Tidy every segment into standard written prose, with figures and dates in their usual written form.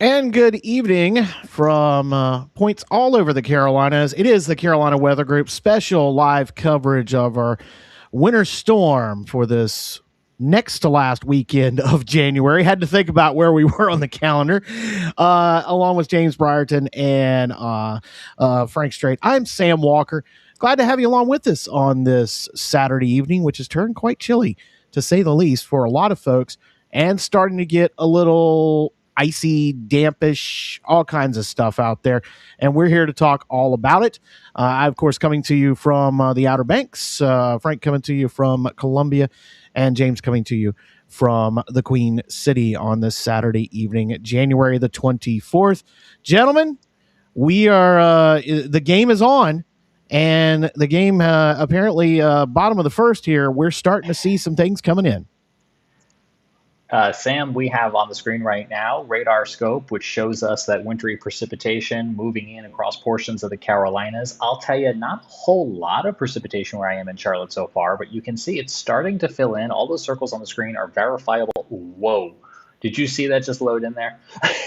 And good evening from points all over the Carolinas. It is the Carolina Weather Group special live coverage of our winter storm for this next to last weekend of January. Had to think about where we were on the calendar, along with James Brierton and Frank Strait. I'm Sam Walker. Glad to have you along with us on this Saturday evening, which has turned quite chilly, to say the least, for a lot of folks, and starting to get a little icy, dampish, all kinds of stuff out there. And we're here to talk all about it. I, of course, coming to you from the Outer Banks, Frank coming to you from Columbia, and James coming to you from the Queen City on this Saturday evening, January the 24th. Gentlemen, we are, the game is on. And the game, apparently, bottom of the first here, we're starting to see some things coming in. Sam, we have on the screen right now radar scope, which shows us that wintry precipitation moving in across portions of the Carolinas. I'll tell you, not a whole lot of precipitation where I am in Charlotte so far, but you can see it's starting to fill in. All those circles on the screen are verifiable. Whoa. Did you see that just load in there?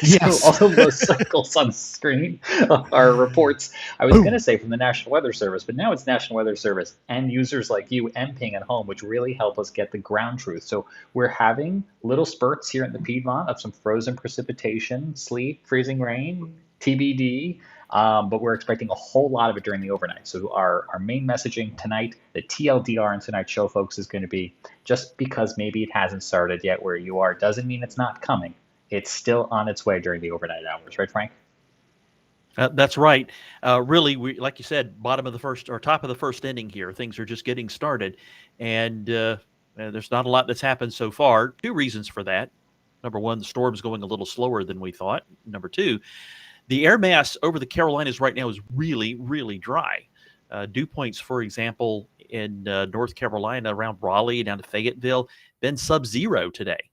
Yes. So all of those circles on the screen are reports, I was going to say from the National Weather Service, but now it's National Weather Service and users like you, mPing at home, which really help us get the ground truth. So we're having little spurts here in the Piedmont of some frozen precipitation, sleet, freezing rain, TBD. But we're expecting a whole lot of it during the overnight. So our main messaging tonight, the TLDR in tonight's show, folks, is going to be just because maybe it hasn't started yet where you are doesn't mean it's not coming. It's still on its way during the overnight hours. Right, Frank? That's right. Really, we, like you said, bottom of the first or top of the first inning here. Things are just getting started. And there's not a lot that's happened so far. Two reasons for that. Number one, the storm's going a little slower than we thought. Number two, the air mass over the Carolinas right now is really, really dry. Dew points, for example, in North Carolina around Raleigh down to Fayetteville, been sub-zero today.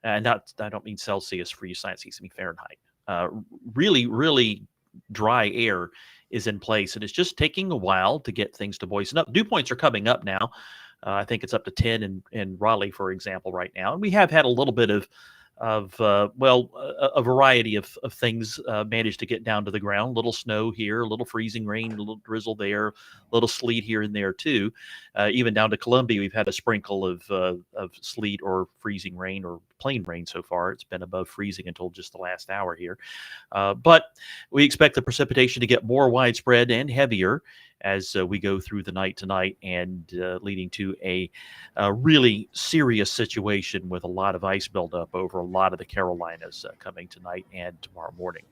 I don't mean Celsius for you science geeks, I mean Fahrenheit. Really, really dry air is in place, and it's just taking a while to get things to moisten up. Dew points are coming up now. I think it's up to 10 in Raleigh, for example, right now. And we have had a little bit of a variety of things managed to get down to the ground. A little snow here, a little freezing rain, a little drizzle there, a little sleet here and there too. Even down to Columbia, we've had a sprinkle of sleet or freezing rain or plain rain so far. It's been above freezing until just the last hour here. But we expect the precipitation to get more widespread and heavier as we go through the night tonight, and leading to a really serious situation with a lot of ice buildup over a lot of the Carolinas coming tonight and tomorrow morning.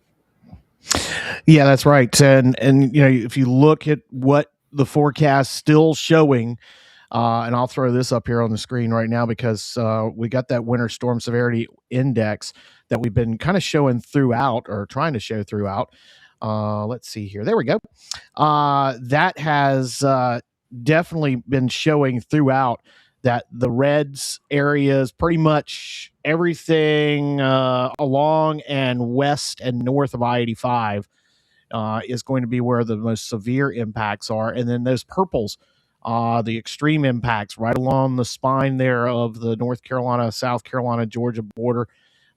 Yeah, that's right. And you know, if you look at what the forecast still showing, and I'll throw this up here on the screen right now because we got that winter storm severity index that we've been kind of showing throughout, or trying to show throughout. Let's see here. There we go. That has definitely been showing throughout that the reds areas, pretty much everything along and west and north of I-85 is going to be where the most severe impacts are. And then those purples, the extreme impacts right along the spine there of the North Carolina, South Carolina, Georgia border,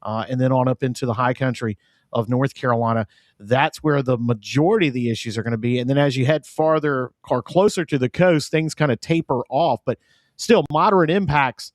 and then on up into the high country of North Carolina. That's where the majority of the issues are going to be. And then as you head farther or closer to the coast, things kind of taper off, but still moderate impacts.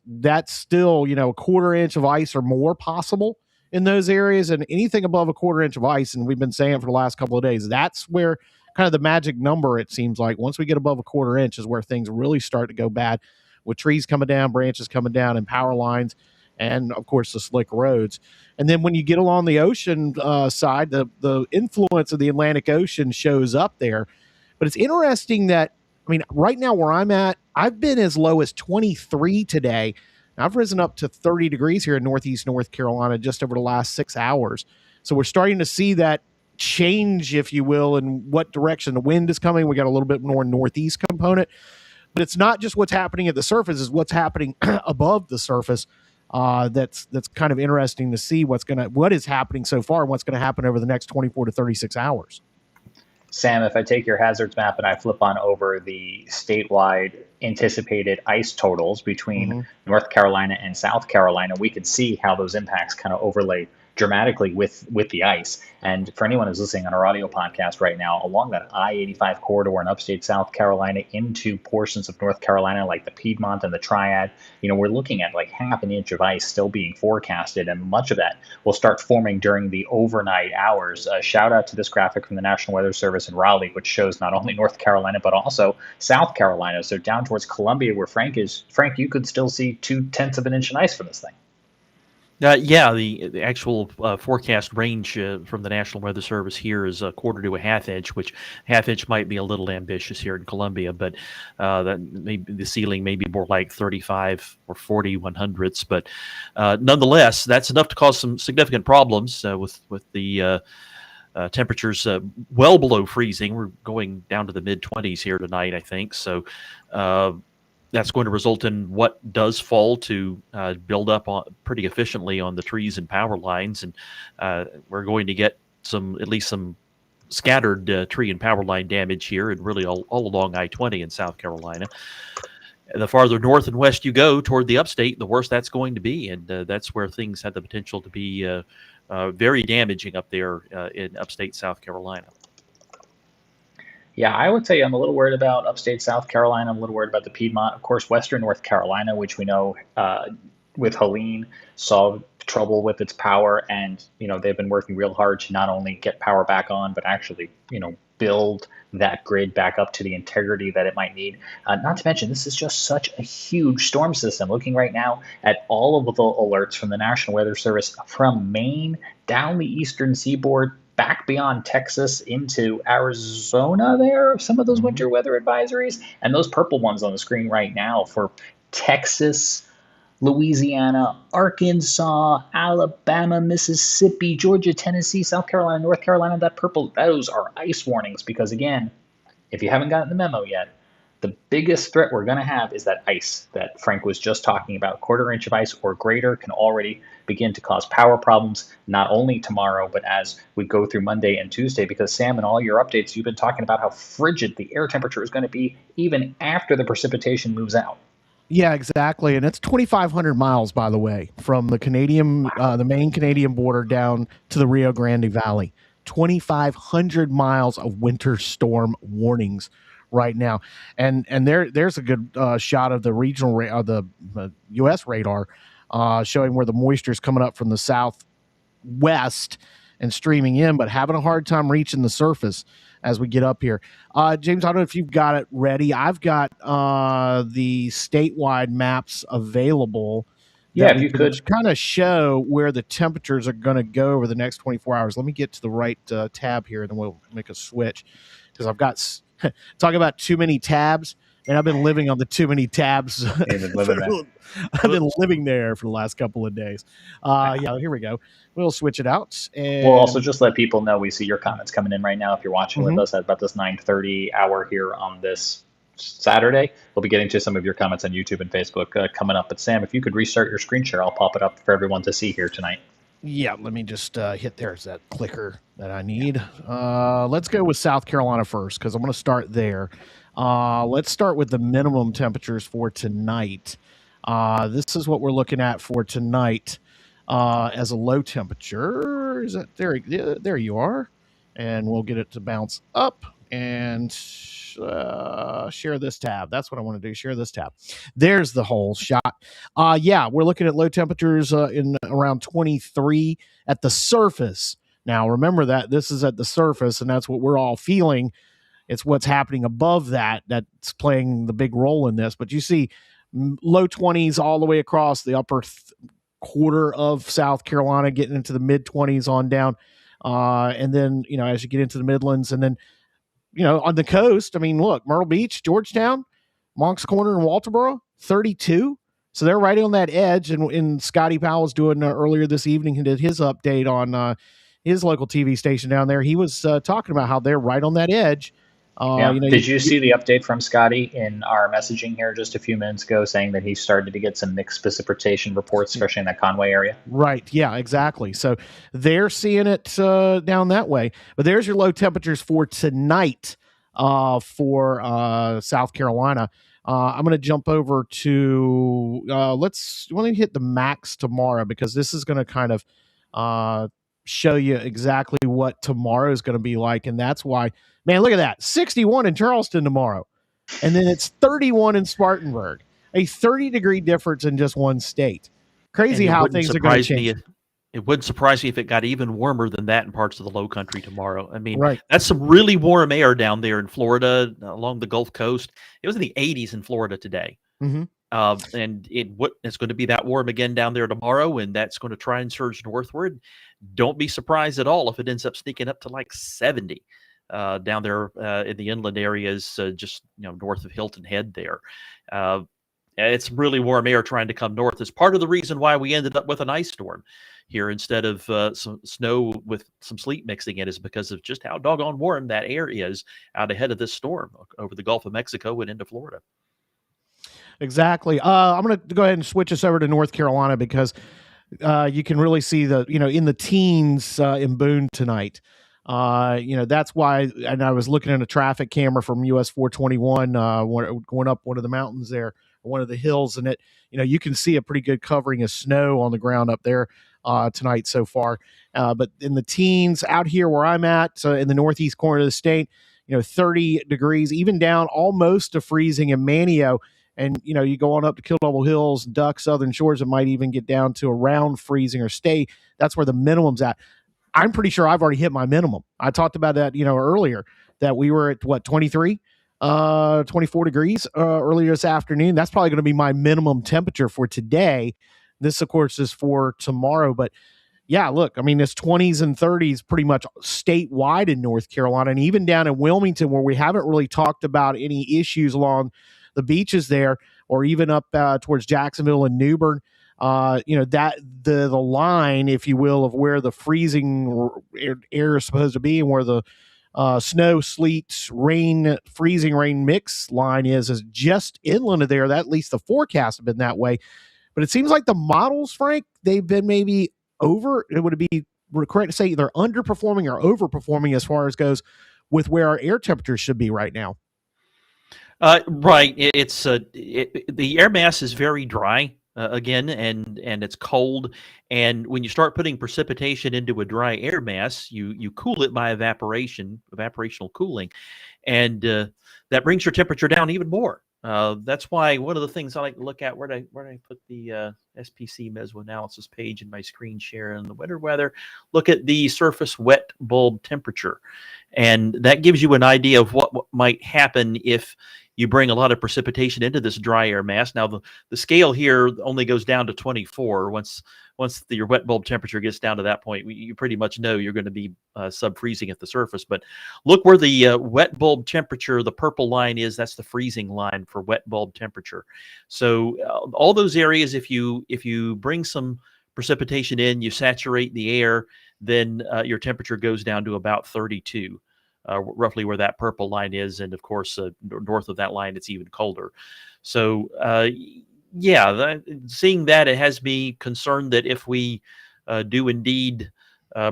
That's still, you know, a quarter inch of ice or more possible in those areas, and anything above a quarter inch of ice. And we've been saying for the last couple of days, that's where kind of the magic number, it seems like. Once we get above a quarter inch is where things really start to go bad, with trees coming down, branches coming down, and power lines, and of course the slick roads. And then when you get along the ocean side, the influence of the Atlantic Ocean shows up there. But it's interesting that, I mean, right now where I'm at, I've been as low as 23 today. I've risen up to 30 degrees here in Northeast North Carolina just over the last 6 hours. So we're starting to see that change, if you will, in what direction the wind is coming. We got a little bit more northeast component, but it's not just what's happening at the surface, it's what's happening above the surface. That's kind of interesting to see what is happening so far and what's going to happen over the next 24 to 36 hours. Sam, if I take your hazards map and I flip on over the statewide anticipated ice totals between North Carolina and South Carolina, we can see how those impacts kind of overlay dramatically with the ice. And for anyone who's listening on our audio podcast right now, along that I-85 corridor in upstate South Carolina into portions of North Carolina, like the Piedmont and the Triad, we're looking at like half an inch of ice still being forecasted, and much of that will start forming during the overnight hours. Shout out to this graphic from the National Weather Service in Raleigh, which shows not only North Carolina, but also South Carolina. So down towards Columbia, where Frank is, Frank, you could still see 0.2 of an inch of ice from this thing. Yeah, the actual forecast range from the National Weather Service here is a quarter to a half inch, which half inch might be a little ambitious here in Columbia, but that maybe the ceiling may be more like 35 or 40 100ths. But nonetheless, that's enough to cause some significant problems with the temperatures well below freezing. We're going down to the mid-20s here tonight, I think. So that's going to result in what does fall to build up pretty efficiently on the trees and power lines. And we're going to get at least some scattered tree and power line damage here and really all along I-20 in South Carolina. The farther north and west you go toward the upstate, the worse that's going to be. And that's where things have the potential to be very damaging up there in upstate South Carolina. Yeah, I would say I'm a little worried about upstate South Carolina. I'm a little worried about the Piedmont. Of course, western North Carolina, which we know with Helene saw trouble with its power. And, they've been working real hard to not only get power back on, but actually, build that grid back up to the integrity that it might need. Not to mention, this is just such a huge storm system. Looking right now at all of the alerts from the National Weather Service from Maine down the eastern seaboard, back beyond Texas into Arizona, there are some of those winter weather advisories. And those purple ones on the screen right now for Texas, Louisiana, Arkansas, Alabama, Mississippi, Georgia, Tennessee, South Carolina, North Carolina, that purple, those are ice warnings. Because again, if you haven't gotten the memo yet, the biggest threat we're going to have is that ice that Frank was just talking about. Quarter inch of ice or greater can already begin to cause power problems, not only tomorrow, but as we go through Monday and Tuesday. Because Sam, in all your updates, you've been talking about how frigid the air temperature is going to be even after the precipitation moves out. Yeah, exactly. And it's 2,500 miles, by the way, from the Maine Canadian border down to the Rio Grande Valley. 2,500 miles of winter storm warnings right now, and there's a good shot of the regional the U.S. radar showing where the moisture is coming up from the southwest and streaming in, but having a hard time reaching the surface as we get up here. James, I don't know if you've got it ready. I've got the statewide maps available. Yeah, if you could kind of show where the temperatures are going to go over the next 24 hours. Let me get to the right tab here, and then we'll make a switch, because I've got talk about too many tabs, and I've been living on the too many tabs. I've been living there for the last couple of days. Yeah, here we go. We'll switch it out. And we'll also just let people know we see your comments coming in right now. If you're watching with us at about this 9:30 hour here on this Saturday, we'll be getting to some of your comments on YouTube and Facebook coming up. But Sam, if you could restart your screen share, I'll pop it up for everyone to see here tonight. Yeah, let me just hit there's that clicker that I need. Let's go with South Carolina first, because I'm going to start there. Let's start with the minimum temperatures for tonight. This is what we're looking at for tonight as a low temperature. Is that there? Yeah, there you are. And we'll get it to bounce up and share this tab. That's what I want to do. Share this tab. There's the whole shot. Yeah, we're looking at low temperatures in around 23 at the surface. Now, remember that this is at the surface, and that's what we're all feeling. It's what's happening above that's playing the big role in this. But you see low 20s all the way across the upper quarter of South Carolina, getting into the mid 20s on down. And then, as you get into the Midlands, and then, on the coast, I mean, look, Myrtle Beach, Georgetown, Moncks Corner, and Walterboro, 32. So they're right on that edge. And Scotty Powell was doing earlier this evening, he did his update on his local TV station down there. He was talking about how they're right on that edge Yeah. You know, Did you see the update from Scotty in our messaging here just a few minutes ago saying that he started to get some mixed precipitation reports, especially in that Conway area? right. Yeah, exactly. So they're seeing it down that way. But there's your low temperatures for tonight for South Carolina. I'm going to jump over to let me hit the max tomorrow because this is going to kind of show you exactly what tomorrow is going to be like. And that's why, man, look at that 61 in Charleston tomorrow. And then it's 31 in Spartanburg, a 30-degree difference in just one state. Crazy how things are going to change. It wouldn't surprise me if it got even warmer than that in parts of the Lowcountry tomorrow. I mean, Right. that's some really warm air down there in Florida, along the Gulf Coast. It was in the 80s in Florida today. Mm-hmm. And it's going to be that warm again down there tomorrow, and that's going to try and surge northward. Don't be surprised at all if it ends up sneaking up to like 70 down there in the inland areas, just north of Hilton Head there. It's really warm air trying to come north. It's part of the reason why we ended up with an ice storm here instead of some snow with some sleet mixing in, is because of just how doggone warm that air is out ahead of this storm over the Gulf of Mexico and into Florida. Exactly. I'm going to go ahead and switch us over to North Carolina because you can really see in the teens in Boone tonight. That's why, and I was looking at a traffic camera from US 421 going up one of the mountains there, one of the hills, and you can see a pretty good covering of snow on the ground up there tonight so far. But in the teens out here where I'm at, in the northeast corner of the state, 30 degrees, even down almost to freezing in Manio. And, you go on up to Kill Double Hills, Duck, Southern Shores, it might even get down to around freezing or stay. That's where the minimum's at. I'm pretty sure I've already hit my minimum. I talked about that, earlier, that we were at 23, 24 degrees earlier this afternoon. That's probably going to be my minimum temperature for today. This, of course, is for tomorrow. But yeah, look, I mean, it's 20s and 30s pretty much statewide in North Carolina, and even down in Wilmington, where we haven't really talked about any issues along the beaches there, or even up towards Jacksonville and New Bern. That the line, if you will, of where the freezing air is supposed to be and where the snow, sleet, rain, freezing rain mix line is just inland of there. That, at least the forecast have been that way. But it seems like the models, Frank, they've been maybe over. It would be correct to say they're underperforming or overperforming as far as goes with where our air temperatures should be right now. Right. The air mass is very dry again, and it's cold. And when you start putting precipitation into a dry air mass, you cool it by evaporational cooling, and that brings your temperature down even more. That's why one of the things I like to look at, where did I put the SPC mesoanalysis page in my screen share in the winter weather? Look at the surface wet bulb temperature, and that gives you an idea of what might happen if you bring a lot of precipitation into this dry air mass. Now, the scale here only goes down to 24. Once your wet bulb temperature gets down to that point, you pretty much know you're going to be sub-freezing at the surface. But look where the wet bulb temperature, the purple line is, that's the freezing line for wet bulb temperature. So all those areas, if you bring some precipitation in, you saturate the air, then your temperature goes down to about 32. Roughly where that purple line is, and of course north of that line it's even colder. So seeing that, it has me concerned that if we do indeed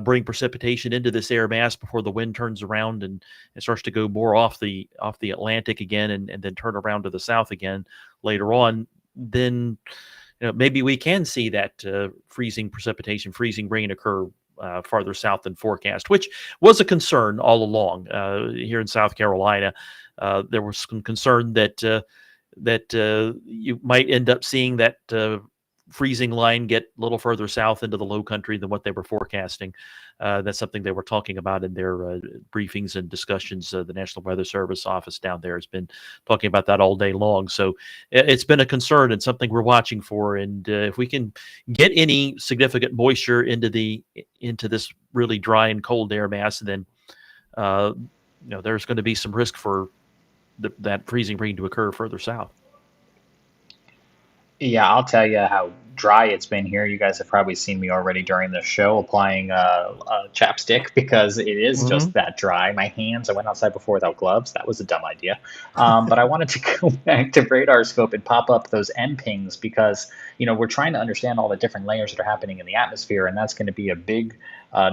bring precipitation into this air mass before the wind turns around and it starts to go more off the Atlantic again and then turn around to the south again later on, then maybe we can see that freezing rain occur farther south than forecast, which was a concern all along here in South Carolina. There was some concern that you might end up seeing that freezing line get a little further south into the Lowcountry than what they were forecasting. That's something they were talking about in their briefings and discussions. The National Weather Service office down there has been talking about that all day long. So it's been a concern and something we're watching for. And if we can get any significant moisture into this really dry and cold air mass, then there's going to be some risk for that freezing rain to occur further south. Yeah, I'll tell you how dry it's been here. You guys have probably seen me already during the show applying a chapstick because it is just that dry. My hands, I went outside before without gloves. That was a dumb idea. But I wanted to go back to radar scope and pop up those mPings because, we're trying to understand all the different layers that are happening in the atmosphere, and that's going to be a big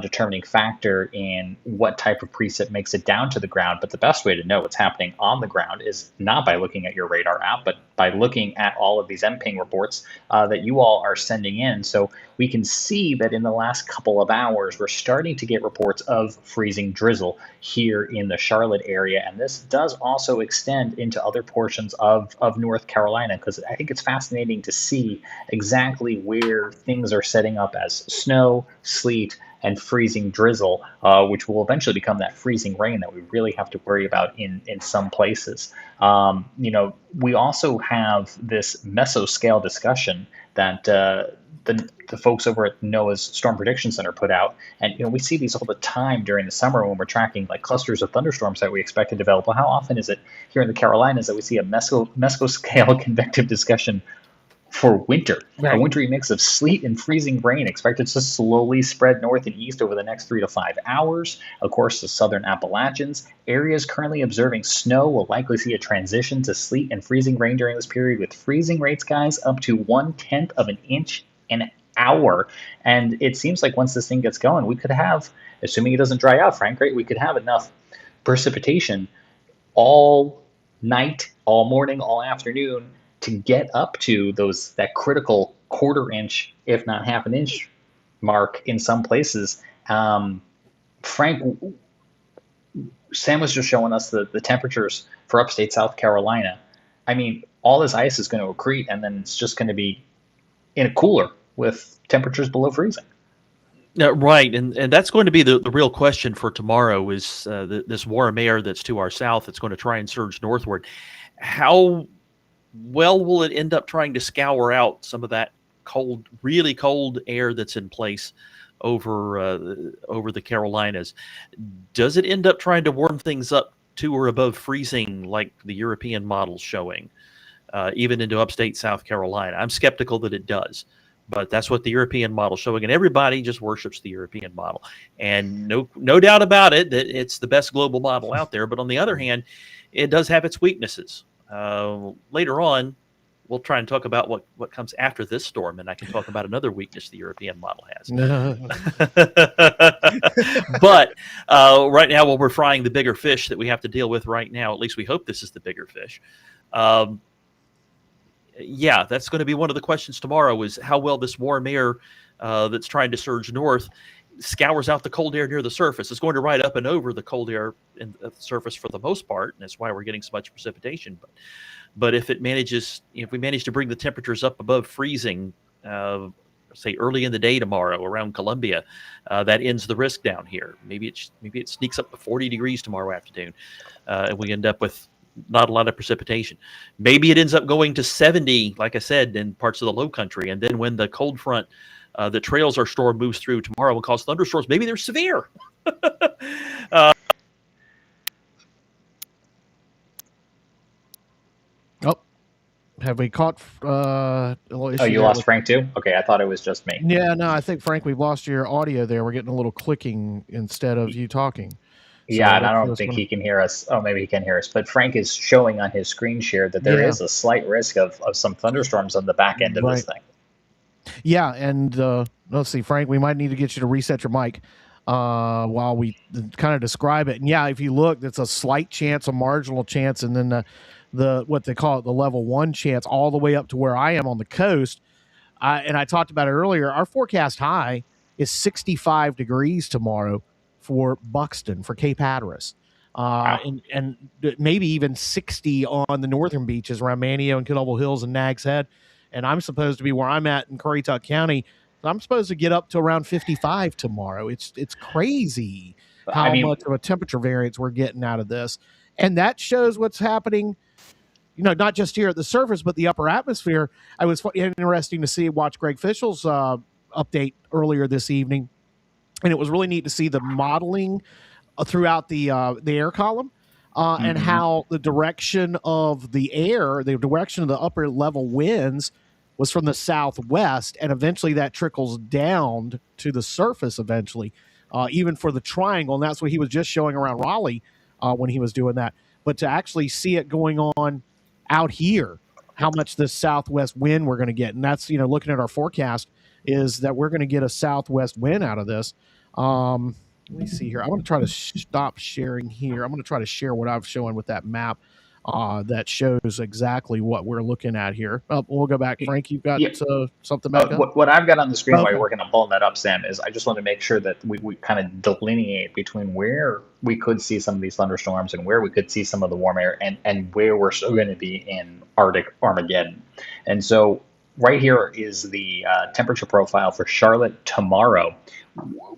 determining factor in what type of precip makes it down to the ground. But the best way to know what's happening on the ground is not by looking at your radar app, but by looking at all of these mPing reports that you all are sending in. So we can see that in the last couple of hours, we're starting to get reports of freezing drizzle here in the Charlotte area. And this does also extend into other portions of North Carolina, because I think it's fascinating to see exactly where things are setting up as snow, sleet, and freezing drizzle, which will eventually become that freezing rain that we really have to worry about in some places. We also have this mesoscale discussion that the folks over at NOAA's Storm Prediction Center put out. And we see these all the time during the summer when we're tracking like clusters of thunderstorms that we expect to develop. Well, how often is it here in the Carolinas that we see a mesoscale convective discussion for winter? Right. A wintry mix of sleet and freezing rain expected to slowly spread north and east over the next 3 to 5 hours. Of course, the southern Appalachians. Areas currently observing snow will likely see a transition to sleet and freezing rain during this period, with freezing rates, guys, up to 1/10 of an inch an hour. And it seems like once this thing gets going, we could have, assuming it doesn't dry out, Frank, right, we could have enough precipitation all night, all morning, all afternoon to get up to that critical 1/4 inch, if not 1/2 inch mark in some places. Frank, Sam was just showing us the temperatures for upstate South Carolina. I mean, all this ice is going to accrete, and then it's just going to be in a cooler with temperatures below freezing. Right, and that's going to be the real question for tomorrow is this warm air that's to our south that's going to try and surge northward. How well will it end up trying to scour out some of that cold, really cold air that's in place over the Carolinas? Does it end up trying to warm things up to or above freezing like the European model's showing, even into upstate South Carolina? I'm skeptical that it does, but that's what the European model's showing, and everybody just worships the European model. And no doubt about it that it's the best global model out there, but on the other hand, it does have its weaknesses. Later on, we'll try and talk about what comes after this storm, and I can talk about another weakness the European model has. But right now, while we're frying the bigger fish that we have to deal with right now, at least we hope this is the bigger fish. Yeah, that's going to be one of the questions tomorrow is how well this warm air that's trying to surge north scours out the cold air near the surface. It's going to ride up and over the cold air at the surface for the most part, and that's why we're getting so much precipitation. But if we manage to bring the temperatures up above freezing, say early in the day tomorrow around Columbia, that ends the risk down here. Maybe it sneaks up to 40 degrees tomorrow afternoon, and we end up with not a lot of precipitation. Maybe it ends up going to 70, like I said, in parts of the Lowcountry, and then when the cold front that trails our storm moves through tomorrow and cause thunderstorms, maybe they're severe. Have we caught Oh, you lost Frank too? Okay, I thought it was just me. Yeah, no, I think, Frank, we've lost your audio there. We're getting a little clicking instead of you talking. Yeah, and I don't think he can hear us. Oh, maybe he can hear us. But Frank is showing on his screen share that there is a slight risk of some thunderstorms on the back end of this thing. Yeah, and let's see, Frank, we might need to get you to reset your mic while we kind of describe it. And yeah, if you look, it's a slight chance, a marginal chance, and then the what they call it, the level 1 chance, all the way up to where I am on the coast. And I talked about it earlier. Our forecast high is 65 degrees tomorrow for Buxton, for Cape Hatteras. And maybe even 60 on the northern beaches around Manteo and Knoebel Hills and Nags Head. And I'm supposed to be where I'm at in Currituck County. I'm supposed to get up to around 55 tomorrow. It's crazy how much of a temperature variance we're getting out of this. And that shows what's happening, not just here at the surface, but the upper atmosphere. I was interesting to watch Greg Fischel's update earlier this evening. And it was really neat to see the modeling throughout the air column and how the direction of the air, the direction of the upper level winds was from the southwest, and eventually that trickles down to the surface eventually, even for the triangle. And that's what he was just showing around Raleigh when he was doing that. But to actually see it going on out here, how much this southwest wind we're going to get. And that's, looking at our forecast, is that we're going to get a southwest wind out of this. Let me see here. I'm going to try to stop sharing here. I'm going to try to share what I'm showing with that map that shows exactly what we're looking at here. We'll go back. Frank, you've got something back up? What I've got on the screen while you're working on pulling that up, Sam, is I just want to make sure that we kind of delineate between where we could see some of these thunderstorms and where we could see some of the warm air, and where we're still going to be in Arctic Armageddon. And so right here is the temperature profile for Charlotte tomorrow.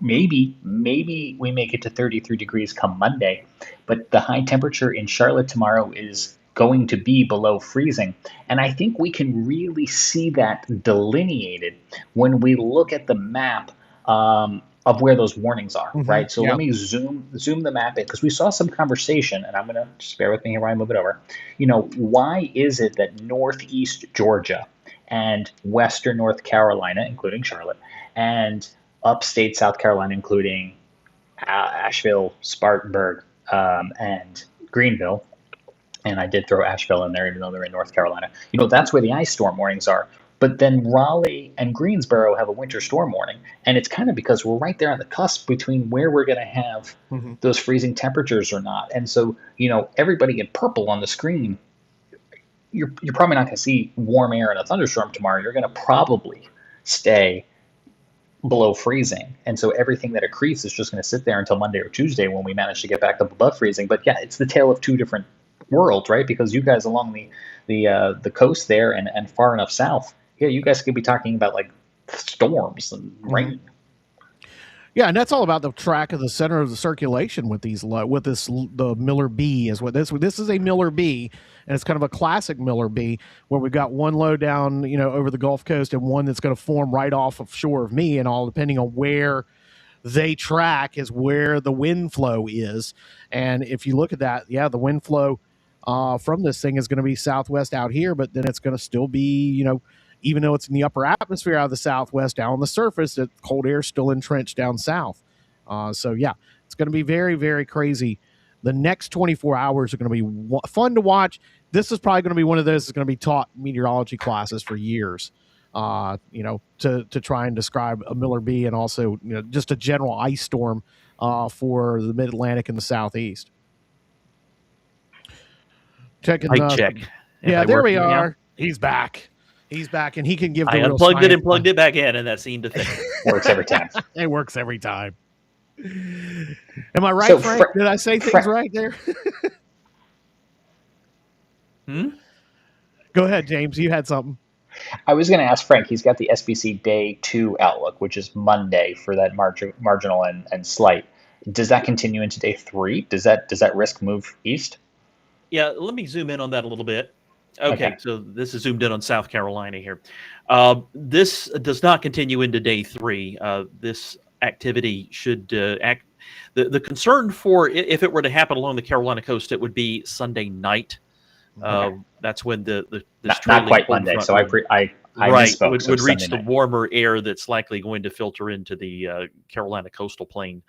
Maybe we make it to 33 degrees come Monday, but the high temperature in Charlotte tomorrow is going to be below freezing. And I think we can really see that delineated when we look at the map of where those warnings are, right? So let me zoom the map in, because we saw some conversation, and I'm going to just bear with me here while I move it over. Why is it that northeast Georgia and western North Carolina, including Charlotte, and upstate South Carolina, including Asheville, Spartanburg, and Greenville, and I did throw Asheville in there even though they're in North Carolina, that's where the ice storm warnings are. But then Raleigh and Greensboro have a winter storm warning, and it's kind of because we're right there on the cusp between where we're going to have those freezing temperatures or not. And so, everybody in purple on the screen, you're probably not going to see warm air in a thunderstorm tomorrow. You're going to probably stay below freezing. And so everything that accretes is just going to sit there until Monday or Tuesday when we manage to get back up above freezing. But yeah, it's the tale of two different worlds, right? Because you guys along the coast there and far enough south, you guys could be talking about like storms and rain. Yeah, and that's all about the track of the center of the circulation with the Miller B is what this is. A Miller B, and it's kind of a classic Miller B, where we've got one low down, over the Gulf Coast, and one that's going to form right off of shore of me, and all depending on where they track is where the wind flow is. And if you look at that, the wind flow from this thing is going to be southwest out here, but then it's going to still be, even though it's in the upper atmosphere out of the southwest, down on the surface, the cold air is still entrenched down south. So it's going to be very, very crazy. The next 24 hours are going to be fun to watch. This is probably going to be one of those that's going to be taught meteorology classes for years, to try and describe a Miller B, and also, just a general ice storm for the mid-Atlantic and the southeast. Checking. Check. Yeah, there we are. He's back. He's back, and he can give the I unplugged it and plugged it back in, and that seemed to thing. Works every time. It works every time. Am I right, Frank? Did I say things right there? Go ahead, James. You had something. I was going to ask Frank. He's got the SPC Day 2 outlook, which is Monday for that marginal and slight. Does that continue into Day 3? Does that risk move east? Yeah, let me zoom in on that a little bit. Okay, so this is zoomed in on South Carolina here. This does not continue into Day 3. This activity should act. The concern for if it were to happen along the Carolina coast, it would be Sunday night. That's when this not quite Monday. So I misspoke. Would reach the warmer air that's likely going to filter into the Carolina coastal plain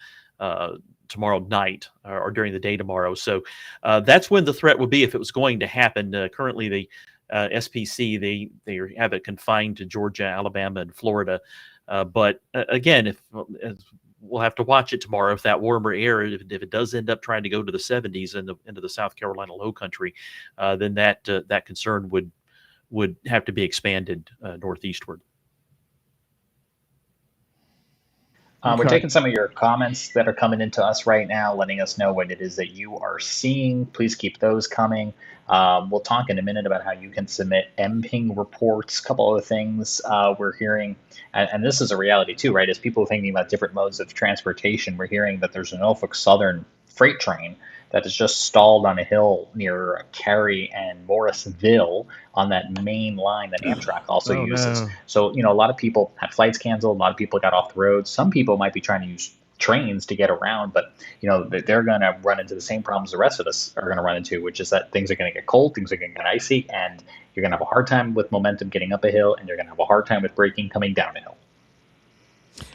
tomorrow night or during the day tomorrow. So that's when the threat would be if it was going to happen. Currently, the SPC, they have it confined to Georgia, Alabama, and Florida. But again, we'll have to watch it tomorrow. If that warmer air, if it does end up trying to go to the 70s into the South Carolina Lowcountry, then that concern would have to be expanded northeastward. We're taking some of your comments that are coming into us right now, letting us know what it is that you are seeing. Please keep those coming. We'll talk in a minute about how you can submit mPing reports, a couple other things we're hearing. And this is a reality too, right? As people are thinking about different modes of transportation, we're hearing that there's a Norfolk Southern freight train that is just stalled on a hill near Cary and Morrisville on that main line that Amtrak also uses. No. So, a lot of people had flights canceled. A lot of people got off the road. Some people might be trying to use trains to get around, but they're going to run into the same problems the rest of us are going to run into, which is that things are going to get cold, things are going to get icy, and you're going to have a hard time with momentum getting up a hill, and you're going to have a hard time with braking coming down a hill.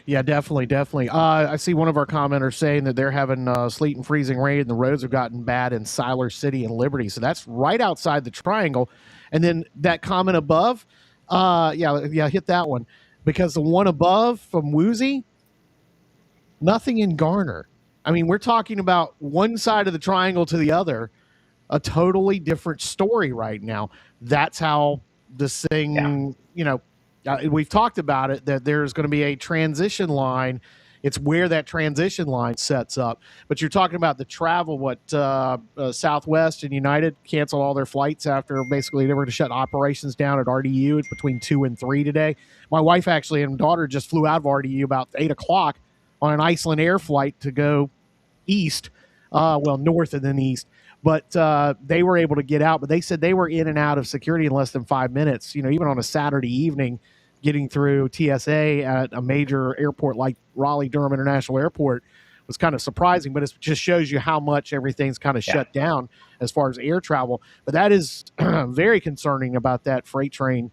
Yeah, definitely. I see one of our commenters saying that they're having sleet and freezing rain, and the roads have gotten bad in Siler City and Liberty. So that's right outside the triangle. And then that comment above, hit that one, because the one above from Woozy, nothing in Garner. I mean, we're talking about one side of the triangle to the other, a totally different story right now. That's how this thing, we've talked about it, that there's going to be a transition line. It's where that transition line sets up. But you're talking about the travel, Southwest and United canceled all their flights after basically they were going to shut operations down at RDU between 2 and 3 today. My wife actually and daughter just flew out of RDU about 8 o'clock on an Iceland Air flight to go east, north and then east. But they were able to get out. But they said they were in and out of security in less than 5 minutes, even on a Saturday evening. Getting through TSA at a major airport like Raleigh-Durham International Airport was kind of surprising, but it just shows you how much everything's kind of shut down as far as air travel. But that is very concerning about that freight train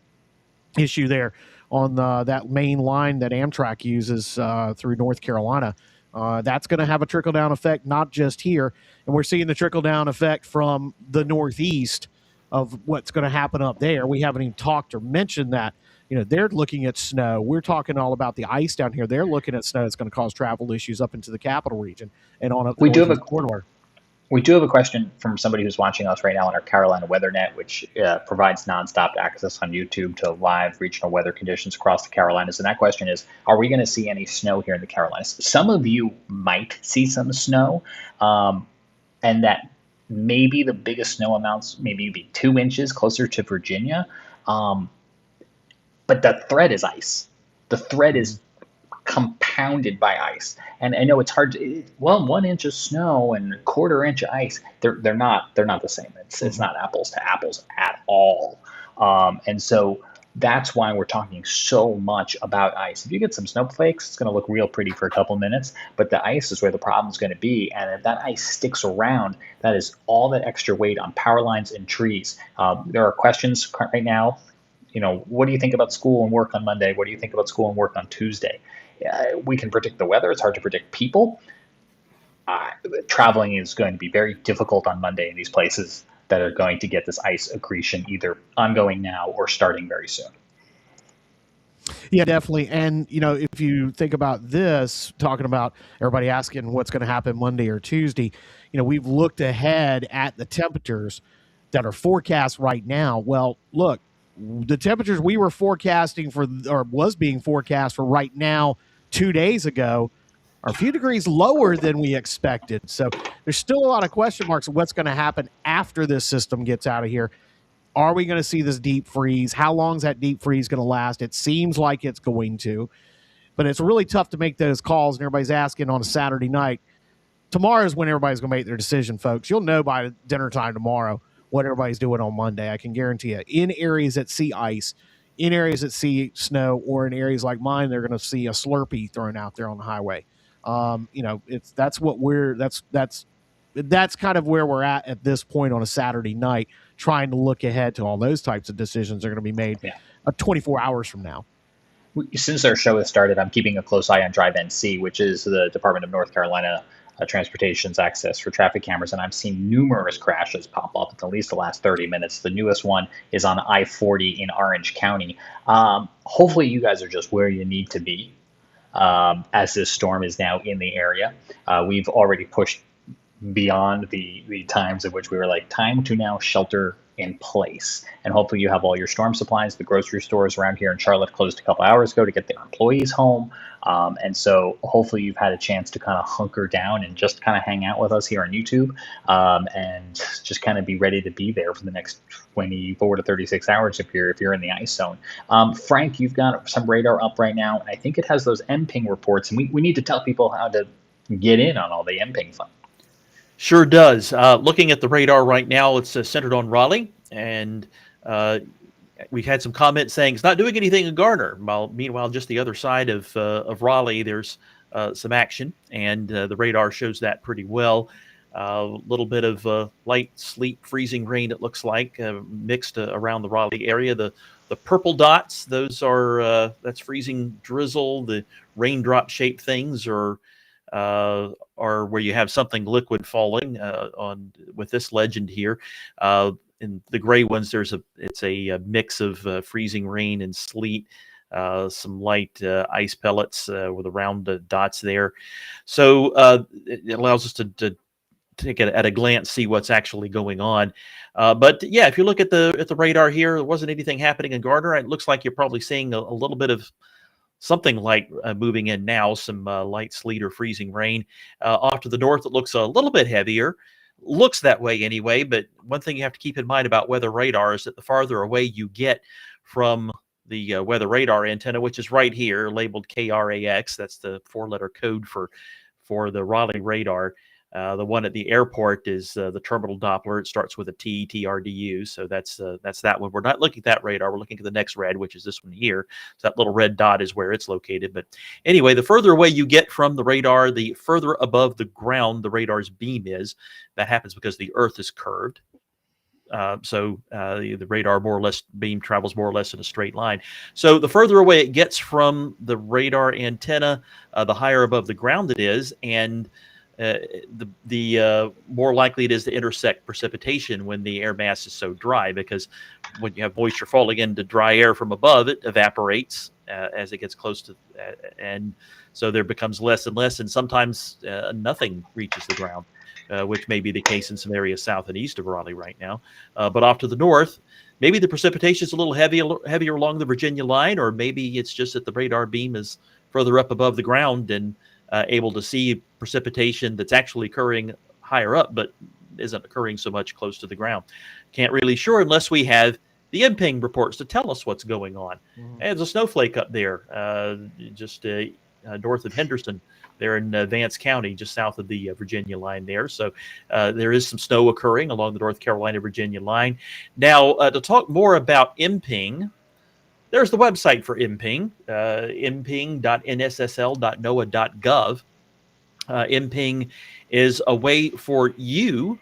issue there on that main line that Amtrak uses through North Carolina. That's going to have a trickle-down effect, not just here. And we're seeing the trickle-down effect from the Northeast of what's going to happen up there. We haven't even talked or mentioned that. They're looking at snow. We're talking all about the ice down here. They're looking at snow that's going to cause travel issues up into the capital region and on up the Northeast corridor. We do have a question from somebody who's watching us right now on our Carolina WeatherNet, which provides nonstop access on YouTube to live regional weather conditions across the Carolinas. And that question is, are we going to see any snow here in the Carolinas? Some of you might see some snow, and that maybe the biggest snow amounts maybe be 2 inches closer to Virginia. But the thread is ice. The thread is compounded by ice. And I know it's hard to, 1 inch of snow and 1/4 inch of ice, they're not the same. It's not apples to apples at all. And so that's why we're talking so much about ice. If you get some snowflakes, it's going to look real pretty for a couple minutes, but the ice is where the problem is going to be. And if that ice sticks around, that is all that extra weight on power lines and trees. There are questions right now. What do you think about school and work on Monday? What do you think about school and work on Tuesday? We can predict the weather. It's hard to predict people. Traveling is going to be very difficult on Monday in these places that are going to get this ice accretion either ongoing now or starting very soon. Yeah, definitely. And, if you think about this, talking about everybody asking what's going to happen Monday or Tuesday, we've looked ahead at the temperatures that are forecast right now. Well, look, the temperatures we were forecasting was being forecast for right now 2 days ago are a few degrees lower than we expected. So there's still a lot of question marks of what's going to happen after this system gets out of here. Are we going to see this deep freeze? How long is that deep freeze going to last? It seems like it's going to, but it's really tough to make those calls, and everybody's asking on a Saturday night. Tomorrow is when everybody's going to make their decision, folks. You'll know by dinner time tomorrow what everybody's doing on Monday. I can guarantee you. In areas that see ice, in areas that see snow, or in areas like mine, they're going to see a Slurpee thrown out there on the highway. That's kind of where we're at this point on a Saturday night, trying to look ahead to all those types of decisions are going to be made 24 hours from now. Since our show has started, I'm keeping a close eye on Drive NC, which is the Department of North Carolina Transportation's access for traffic cameras, and I've seen numerous crashes pop up in at least the last 30 minutes. The newest one is on I-40 in Orange County. Hopefully you guys are just where you need to be as this storm is now in the area. We've already pushed beyond the times at which we were like, time to now shelter in place. And hopefully you have all your storm supplies. The grocery stores around here in Charlotte closed a couple hours ago to get their employees home. And so hopefully you've had a chance to kind of hunker down and just kind of hang out with us here on YouTube and just kind of be ready to be there for the next 24 to 36 hours if you're in the ice zone. Frank, you've got some radar up right now. I think it has those mPing reports, and we need to tell people how to get in on all the mPing fun. Sure does. Looking at the radar right now, it's centered on Raleigh, and we've had some comments saying it's not doing anything in Garner. Meanwhile, just the other side of Raleigh, there's some action, and the radar shows that pretty well. A little bit of light sleet, freezing rain, it looks like, mixed around the Raleigh area. The purple dots, those are that's freezing drizzle. The raindrop shaped things are where you have something liquid falling on with this legend here. In the gray ones, it's a mix of freezing rain and sleet. Some light ice pellets with the round dots there. So it allows us to take it at a glance, see what's actually going on. But yeah, if you look at the radar here, there wasn't anything happening in Gardner. It looks like you're probably seeing a little bit of something light moving in now, some light sleet or freezing rain. Off to the north, it looks a little bit heavier. Looks that way anyway, but one thing you have to keep in mind about weather radar is that the farther away you get from the weather radar antenna, which is right here, labeled KRAX, that's the 4-letter code for the Raleigh radar. The one at the airport is the terminal Doppler. It starts with a T, TRDU. So that's that one. We're not looking at that radar. We're looking at the next red, which is this one here. So that little red dot is where it's located. But anyway, the further away you get from the radar, the further above the ground the radar's beam is. That happens because the Earth is curved. So the radar more or less beam travels more or less in a straight line. So the further away it gets from the radar antenna, the higher above the ground it is, and the more likely it is to intersect precipitation when the air mass is so dry, because when you have moisture falling into dry air from above, it evaporates as it gets close to, and so there becomes less and less, and sometimes nothing reaches the ground, which may be the case in some areas south and east of Raleigh right now. But off to the north, maybe the precipitation is a little heavier along the Virginia line, or maybe it's just that the radar beam is further up above the ground and able to see precipitation that's actually occurring higher up, but isn't occurring so much close to the ground. Can't really sure unless we have the mPing reports to tell us what's going on. Mm-hmm. There's a snowflake up there, just north of Henderson, there in Vance County, just south of the Virginia line there. So there is some snow occurring along the North Carolina-Virginia line. Now, to talk more about mPing, there's the website for mPing, mping.nssl.noaa.gov. mPing is a way for you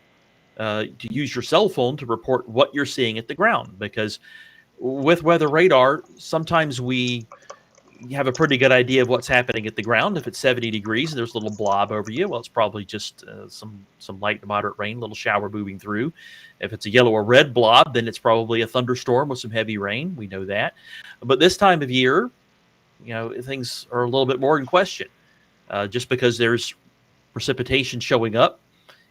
to use your cell phone to report what you're seeing at the ground, because with weather radar, sometimes we have a pretty good idea of what's happening at the ground. If it's 70 degrees and there's a little blob over you, well, it's probably just some light to moderate rain, a little shower moving through. If it's a yellow or red blob, then it's probably a thunderstorm with some heavy rain. We know that. But this time of year, things are a little bit more in question. Just because there's precipitation showing up,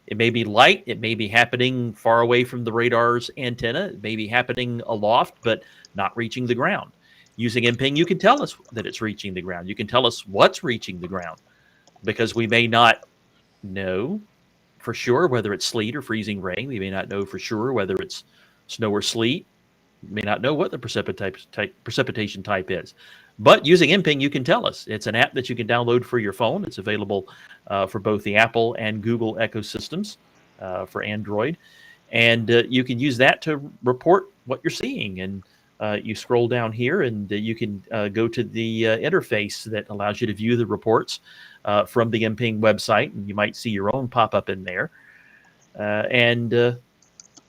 it may be light, it may be happening far away from the radar's antenna, it may be happening aloft, but not reaching the ground. Using mPing, you can tell us that it's reaching the ground. You can tell us what's reaching the ground, because we may not know for sure whether it's sleet or freezing rain. We may not know for sure whether it's snow or sleet. We may not know what the precipitation type is. But using mPing, you can tell us. It's an app that you can download for your phone. It's available for both the Apple and Google ecosystems for Android. And you can use that to report what you're seeing. And you scroll down here and you can go to the interface that allows you to view the reports from the mPing website, and you might see your own pop up in there. And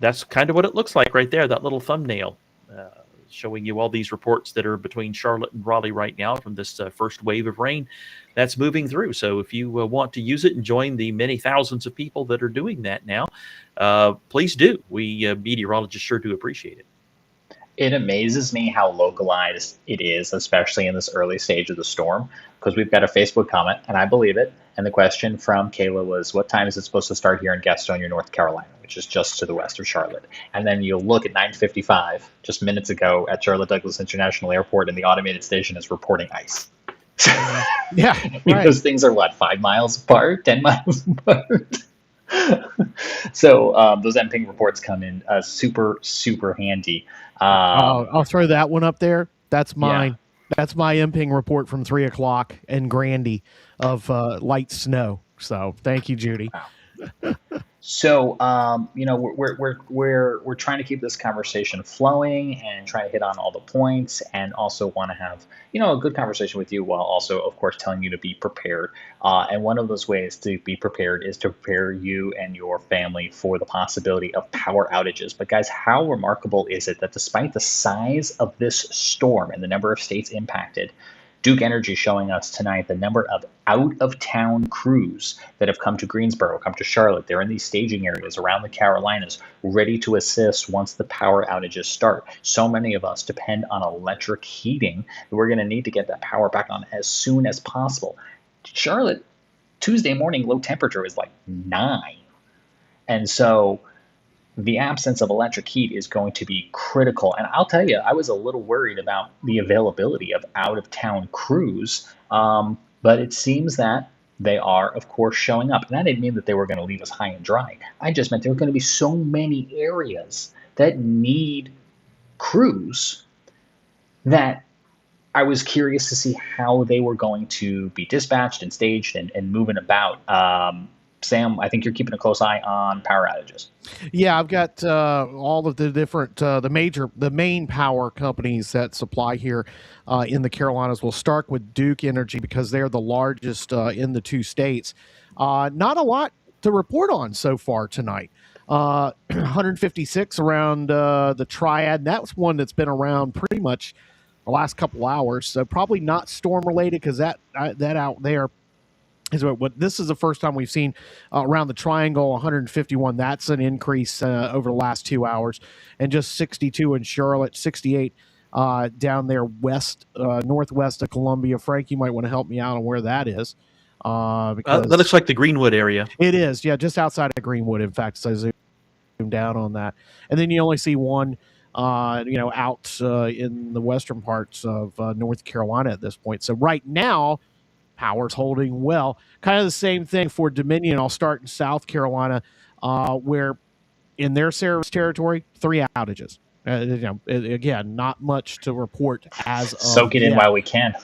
that's kind of what it looks like right there, that little thumbnail showing you all these reports that are between Charlotte and Raleigh right now from this first wave of rain that's moving through. So if you want to use it and join the many thousands of people that are doing that now, please do. We meteorologists sure do appreciate it. It amazes me how localized it is, especially in this early stage of the storm, because we've got a Facebook comment, and I believe it. And the question from Kayla was, what time is it supposed to start here in Gastonia, North Carolina, which is just to the west of Charlotte? And then you'll look at 9:55, just minutes ago, at Charlotte Douglas International Airport, and the automated station is reporting ice. Yeah, right. Those things are, 5 miles apart, 10 miles apart? So those mPing reports come in super, super handy. I'll throw that one up there. That's mine. Yeah. That's my mPing report from 3 o'clock in Grandy of light snow. So thank you, Judy. Wow. So, we're trying to keep this conversation flowing and trying to hit on all the points, and also want to have a good conversation with you, while also, of course, telling you to be prepared. And one of those ways to be prepared is to prepare you and your family for the possibility of power outages. But guys, how remarkable is it that despite the size of this storm and the number of states impacted, Duke Energy showing us tonight the number of out-of-town crews that have come to Greensboro, come to Charlotte. They're in these staging areas around the Carolinas, ready to assist once the power outages start. So many of us depend on electric heating that we're going to need to get that power back on as soon as possible. Charlotte, Tuesday morning, low temperature is like 9. And so the absence of electric heat is going to be critical. And I'll tell you, I was a little worried about the availability of out-of-town crews, but it seems that they are, of course, showing up. And that didn't mean that they were going to leave us high and dry. I just meant there were going to be so many areas that need crews that I was curious to see how they were going to be dispatched and staged and moving about. Sam, I think you're keeping a close eye on power outages. Yeah, I've got all of the different, the main power companies that supply here in the Carolinas. We'll start with Duke Energy because they're the largest in the 2 states. Not a lot to report on so far tonight. 156 around the Triad. That's one that's been around pretty much the last couple hours, so probably not storm related, because that out there is what this is the first time we've seen around the Triangle. 151. That's an increase over the last 2 hours, and just 62 in Charlotte, 68 down there west, northwest of Columbia. Frank, you might want to help me out on where that is. Because that looks like the Greenwood area. It is, yeah, just outside of Greenwood. In fact, so zoom down on that, and then you only see one, out in the western parts of North Carolina at this point. So right now, power's holding well. Kind of the same thing for Dominion. I'll start in South Carolina, where in their service territory, 3 outages. Again, not much to report as of Soak it in while we can.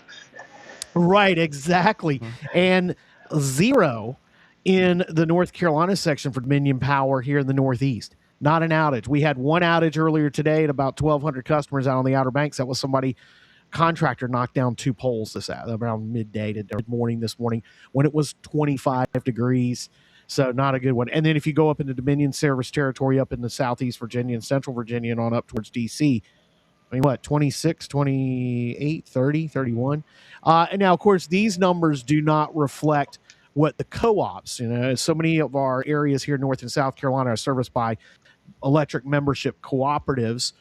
Right, exactly. And 0 in the North Carolina section for Dominion Power here in the Northeast. Not an outage. We had 1 outage earlier today at about 1,200 customers out on the Outer Banks. That was somebody, contractor, knocked down 2 poles around midday to morning this morning when it was 25 degrees. So not a good one. And then if you go up into Dominion service territory up in the Southeast Virginia and Central Virginia and on up towards D.C., I mean, what, 26, 28, 30, 31? And now, of course, these numbers do not reflect what the co-ops, so many of our areas here in North and South Carolina are serviced by electric membership cooperatives.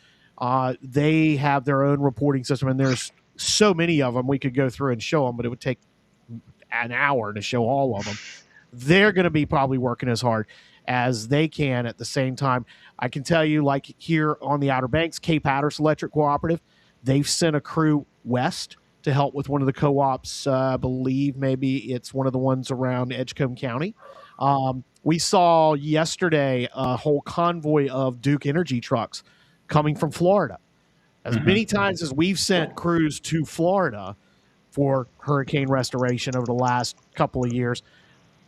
They have their own reporting system, and there's so many of them we could go through and show them, but it would take an hour to show all of them. They're going to be probably working as hard as they can at the same time. I can tell you, like here on the Outer Banks, Cape Hatteras Electric Cooperative, they've sent a crew west to help with one of the co-ops. I believe maybe it's one of the ones around Edgecombe County. We saw yesterday a whole convoy of Duke Energy trucks coming from Florida. As many times as we've sent crews to Florida for hurricane restoration over the last couple of years,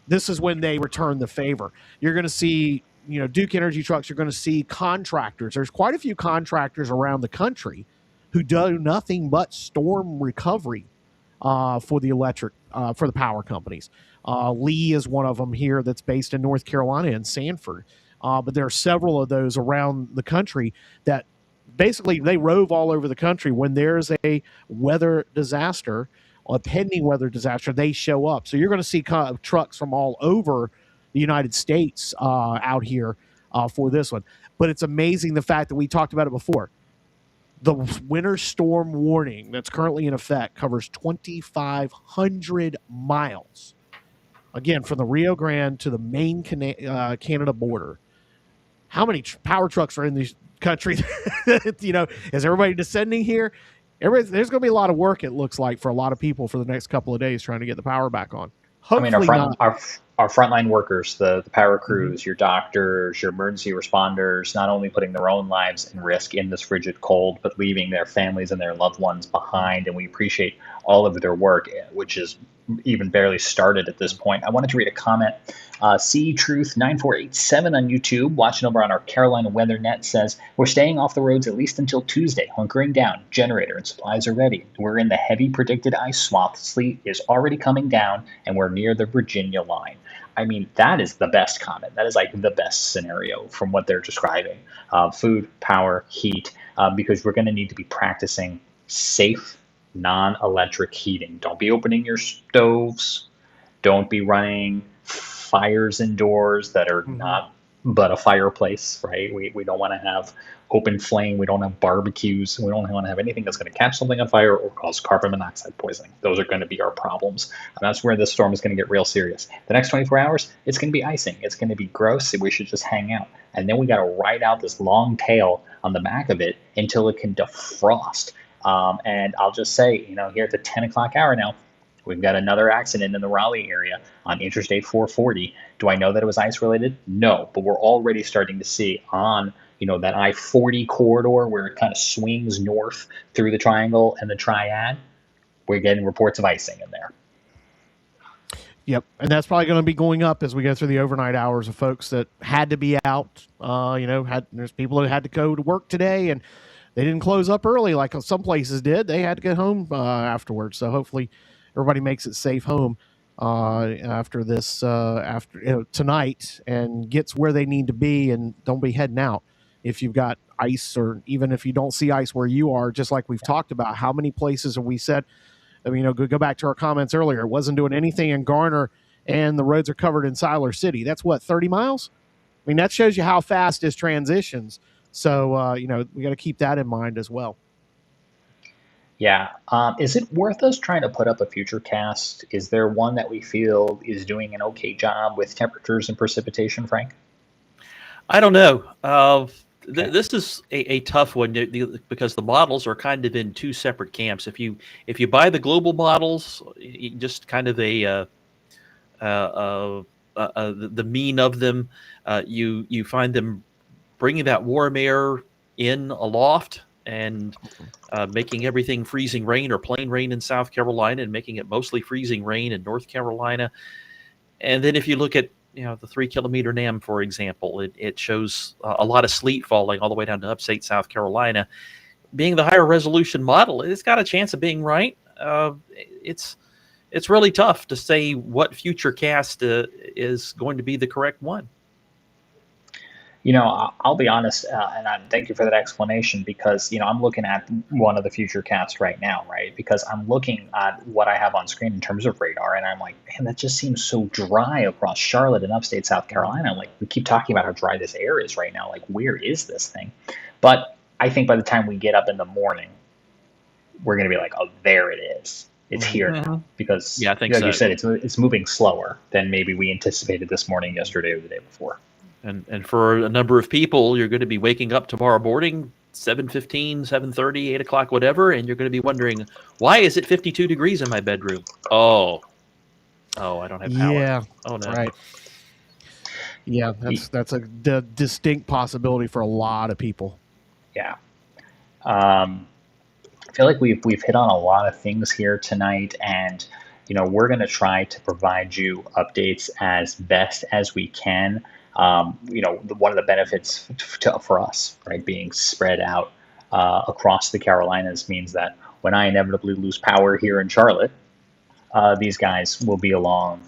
this is when they return the favor. You're going to see, Duke Energy trucks. You're going to see contractors. There's quite a few contractors around the country who do nothing but storm recovery for the electric, for the power companies. Lee is one of them here that's based in North Carolina in Sanford. But there are several of those around the country that basically they rove all over the country. When there's a weather disaster, a pending weather disaster, they show up. So you're going to see trucks from all over the United States out here for this one. But it's amazing the fact that we talked about it before. The winter storm warning that's currently in effect covers 2,500 miles. Again, from the Rio Grande to the Maine Canada border. How many power trucks are in this country? Is everybody descending here? There's going to be a lot of work, it looks like, for a lot of people for the next couple of days trying to get the power back on. Hopefully our frontline workers, the power crews, your doctors, your emergency responders, not only putting their own lives in risk in this frigid cold, but leaving their families and their loved ones behind. And we appreciate all of their work, which is even barely started at this point. I wanted to read a comment. C Truth 9487 on YouTube, watching over on our Carolina Weather Net, says, "We're staying off the roads at least until Tuesday, hunkering down. Generator and supplies are ready. We're in the heavy predicted ice swath. Sleet is already coming down, and we're near the Virginia line." I mean, that is the best comment. That is like the best scenario from what they're describing. Food, power, heat, because we're going to need to be practicing safe, non-electric heating. Don't be opening your stoves. Don't be running fires indoors that are not but a fireplace, right? We don't want to have open flame. We don't have barbecues. We don't want to have anything that's going to catch something on fire or cause carbon monoxide poisoning. Those are going to be our problems. And that's where this storm is going to get real serious. The next 24 hours, it's going to be icing. It's going to be gross. We should just hang out. And then we got to ride out this long tail on the back of it until it can defrost. And I'll just say, here at the 10 o'clock hour now, we've got another accident in the Raleigh area on Interstate 440. Do I know that it was ice related? No, but we're already starting to see on that I-40 corridor where it kind of swings north through the triangle and the triad. We're getting reports of icing in there. Yep, and that's probably going to be going up as we go through the overnight hours of folks that had to be out. There's people that had to go to work today and they didn't close up early like some places did. They had to get home afterwards. So hopefully everybody makes it safe home after this, tonight, and gets where they need to be, and don't be heading out if you've got ice, or even if you don't see ice where you are. Just like we've talked about, how many places have we said? I mean, go back to our comments earlier. It wasn't doing anything in Garner, and the roads are covered in Siler City. That's what, 30 miles? I mean, that shows you how fast this transitions. So, we got to keep that in mind as well. Yeah. Is it worth us trying to put up a future cast? Is there one that we feel is doing an okay job with temperatures and precipitation, Frank? I don't know. This is a tough one because the models are kind of in two separate camps. If you buy the global models, just kind of the mean of them, you find them bringing that warm air in aloft and making everything freezing rain or plain rain in South Carolina, and making it mostly freezing rain in North Carolina. And then if you look at the 3 kilometer NAM, for example, it shows a lot of sleet falling all the way down to upstate South Carolina. Being the higher resolution model, it's got a chance of being right. It's really tough to say what future cast is going to be the correct one. I'll be honest, and thank you for that explanation, because, I'm looking at one of the future casts right now, right? Because I'm looking at what I have on screen in terms of radar, and I'm like, man, that just seems so dry across Charlotte and upstate South Carolina. Like, we keep talking about how dry this air is right now. Like, where is this thing? But I think by the time we get up in the morning, we're going to be like, oh, there it is. It's here now. Because, I think like so. You said, it's moving slower than maybe we anticipated this morning, yesterday, or the day before. And for a number of people, you're going to be waking up tomorrow morning, 7:15, 7:30, 8 o'clock, whatever, and you're going to be wondering, why is it 52 degrees in my bedroom? Oh, I don't have power. Yeah. Oh, no. Right. Yeah, that's a distinct possibility for a lot of people. Yeah. I feel like we've hit on a lot of things here tonight, and we're going to try to provide you updates as best as we can. One of the benefits for us, right, being spread out across the Carolinas, means that when I inevitably lose power here in Charlotte, these guys will be along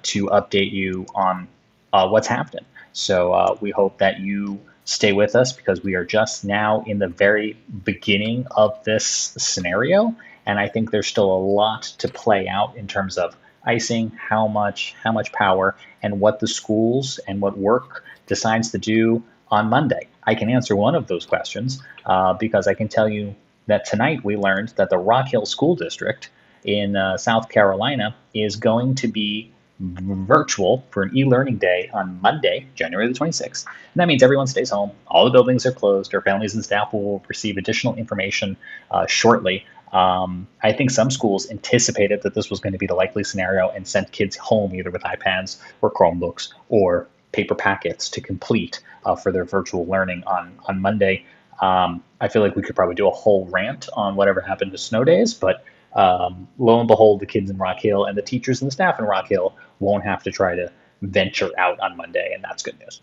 to update you on what's happening. So we hope that you stay with us, because we are just now in the very beginning of this scenario, and I think there's still a lot to play out in terms of icing, how much power, and what the schools and what work decides to do on Monday. I can answer one of those questions because I can tell you that tonight we learned that the Rock Hill School District in South Carolina is going to be virtual for an e-learning day on Monday, January the 26th. And that means everyone stays home. All the buildings are closed. Our families and staff will receive additional information shortly I think some schools anticipated that this was going to be the likely scenario and sent kids home either with iPads or Chromebooks or paper packets to complete for their virtual learning on Monday. I feel like we could probably do a whole rant on whatever happened to snow days, but lo and behold, the kids in Rock Hill and the teachers and the staff in Rock Hill won't have to try to venture out on Monday, and that's good news.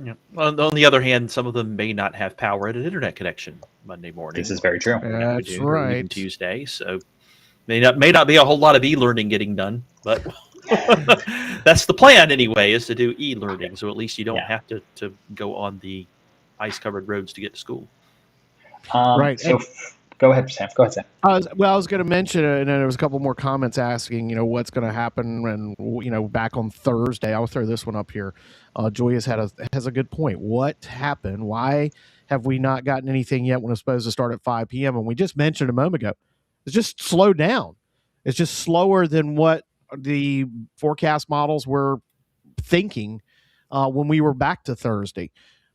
Yeah. On the other hand, some of them may not have power at an internet connection Monday morning. This is very true. That's right. Even Tuesday, so may not be a whole lot of e-learning getting done, but that's the plan anyway, is to do e-learning, so at least you don't have to go on the ice-covered roads to get to school. Right. So go ahead, Sam. I was going to mention, and then there was a couple more comments asking, what's going to happen, and back on Thursday. I'll throw this one up here. Joyous has a good point. What happened? Why have we not gotten anything yet when it's supposed to start at 5 p.m.? And we just mentioned a moment ago, it's just slowed down. It's just slower than what the forecast models were thinking when we were back to Thursday.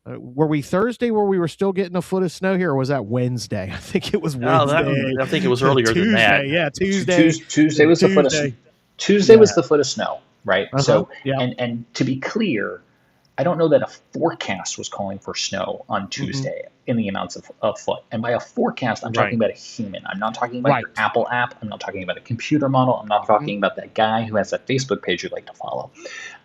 Were we Thursday where we were still getting a foot of snow here, or was that Wednesday? I think it was Wednesday. I think it was earlier Tuesday, than that. Yeah, Tuesday. Tuesday was the foot of Tuesday was the foot of snow, right? So, and to be clear, I don't know that a forecast was calling for snow on Tuesday in the amounts of foot. And by a forecast, I'm talking about a human. I'm not talking about your Apple app. I'm not talking about a computer model. I'm not talking about that guy who has that Facebook page you'd like to follow.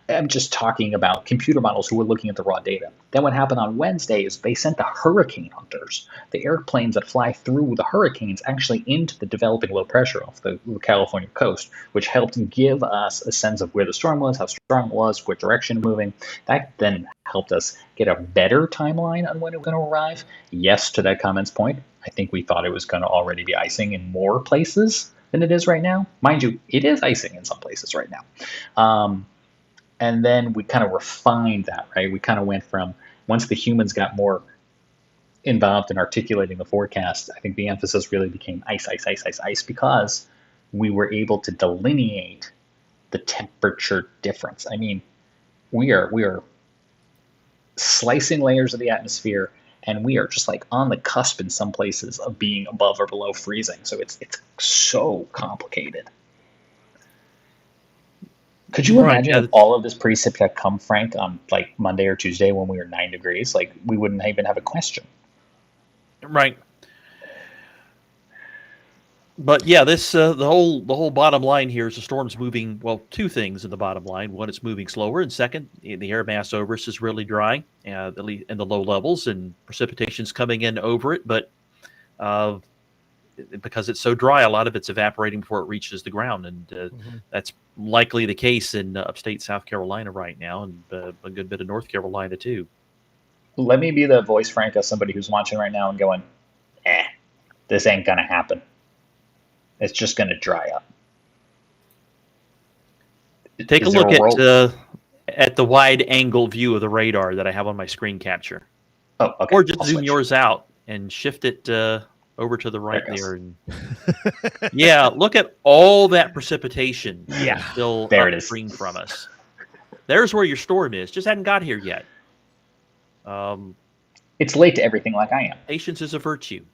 I'm just talking about computer models who were looking at the raw data. Then what happened on Wednesday is they sent the hurricane hunters, the airplanes that fly through the hurricanes, actually into the developing low pressure off the California coast, which helped give us a sense of where the storm was, how strong it was, what direction moving. That then helped us get a better timeline on when it was going to arrive. Yes, to that comment's point, I think we thought it was going to already be icing in more places than it is right now. Mind you, it is icing in some places right now. And then we kind of refined that, right? We kind of went from, once the humans got more involved in articulating the forecast, I think the emphasis really became ice, because we were able to delineate the temperature difference. I mean, we are slicing layers of the atmosphere, and we are just like on the cusp in some places of being above or below freezing. So it's so complicated. Could you imagine if all of this precip had come, Frank, on like Monday or Tuesday when we were 9 degrees? Like, we wouldn't even have a question. Right. But yeah, this the whole bottom line here is the storm's moving. Well, two things in the bottom line: one, it's moving slower, and second, the air mass over us is really dry, in the low levels, and precipitation's coming in over it. But because it's so dry, a lot of it's evaporating before it reaches the ground, and that's likely the case in upstate South Carolina right now, and a good bit of North Carolina too. Let me be the voice, Frank, of somebody who's watching right now and going, this ain't gonna happen. It's just gonna dry up. Take a look at the wide angle view of the radar that I have on my screen capture. Oh, okay. Or just zoom yours out and shift it over to the right there. And yeah, look at all that precipitation still upstream from us. There's where your storm is. Just hadn't got here yet. It's late to everything like I am. Patience is a virtue.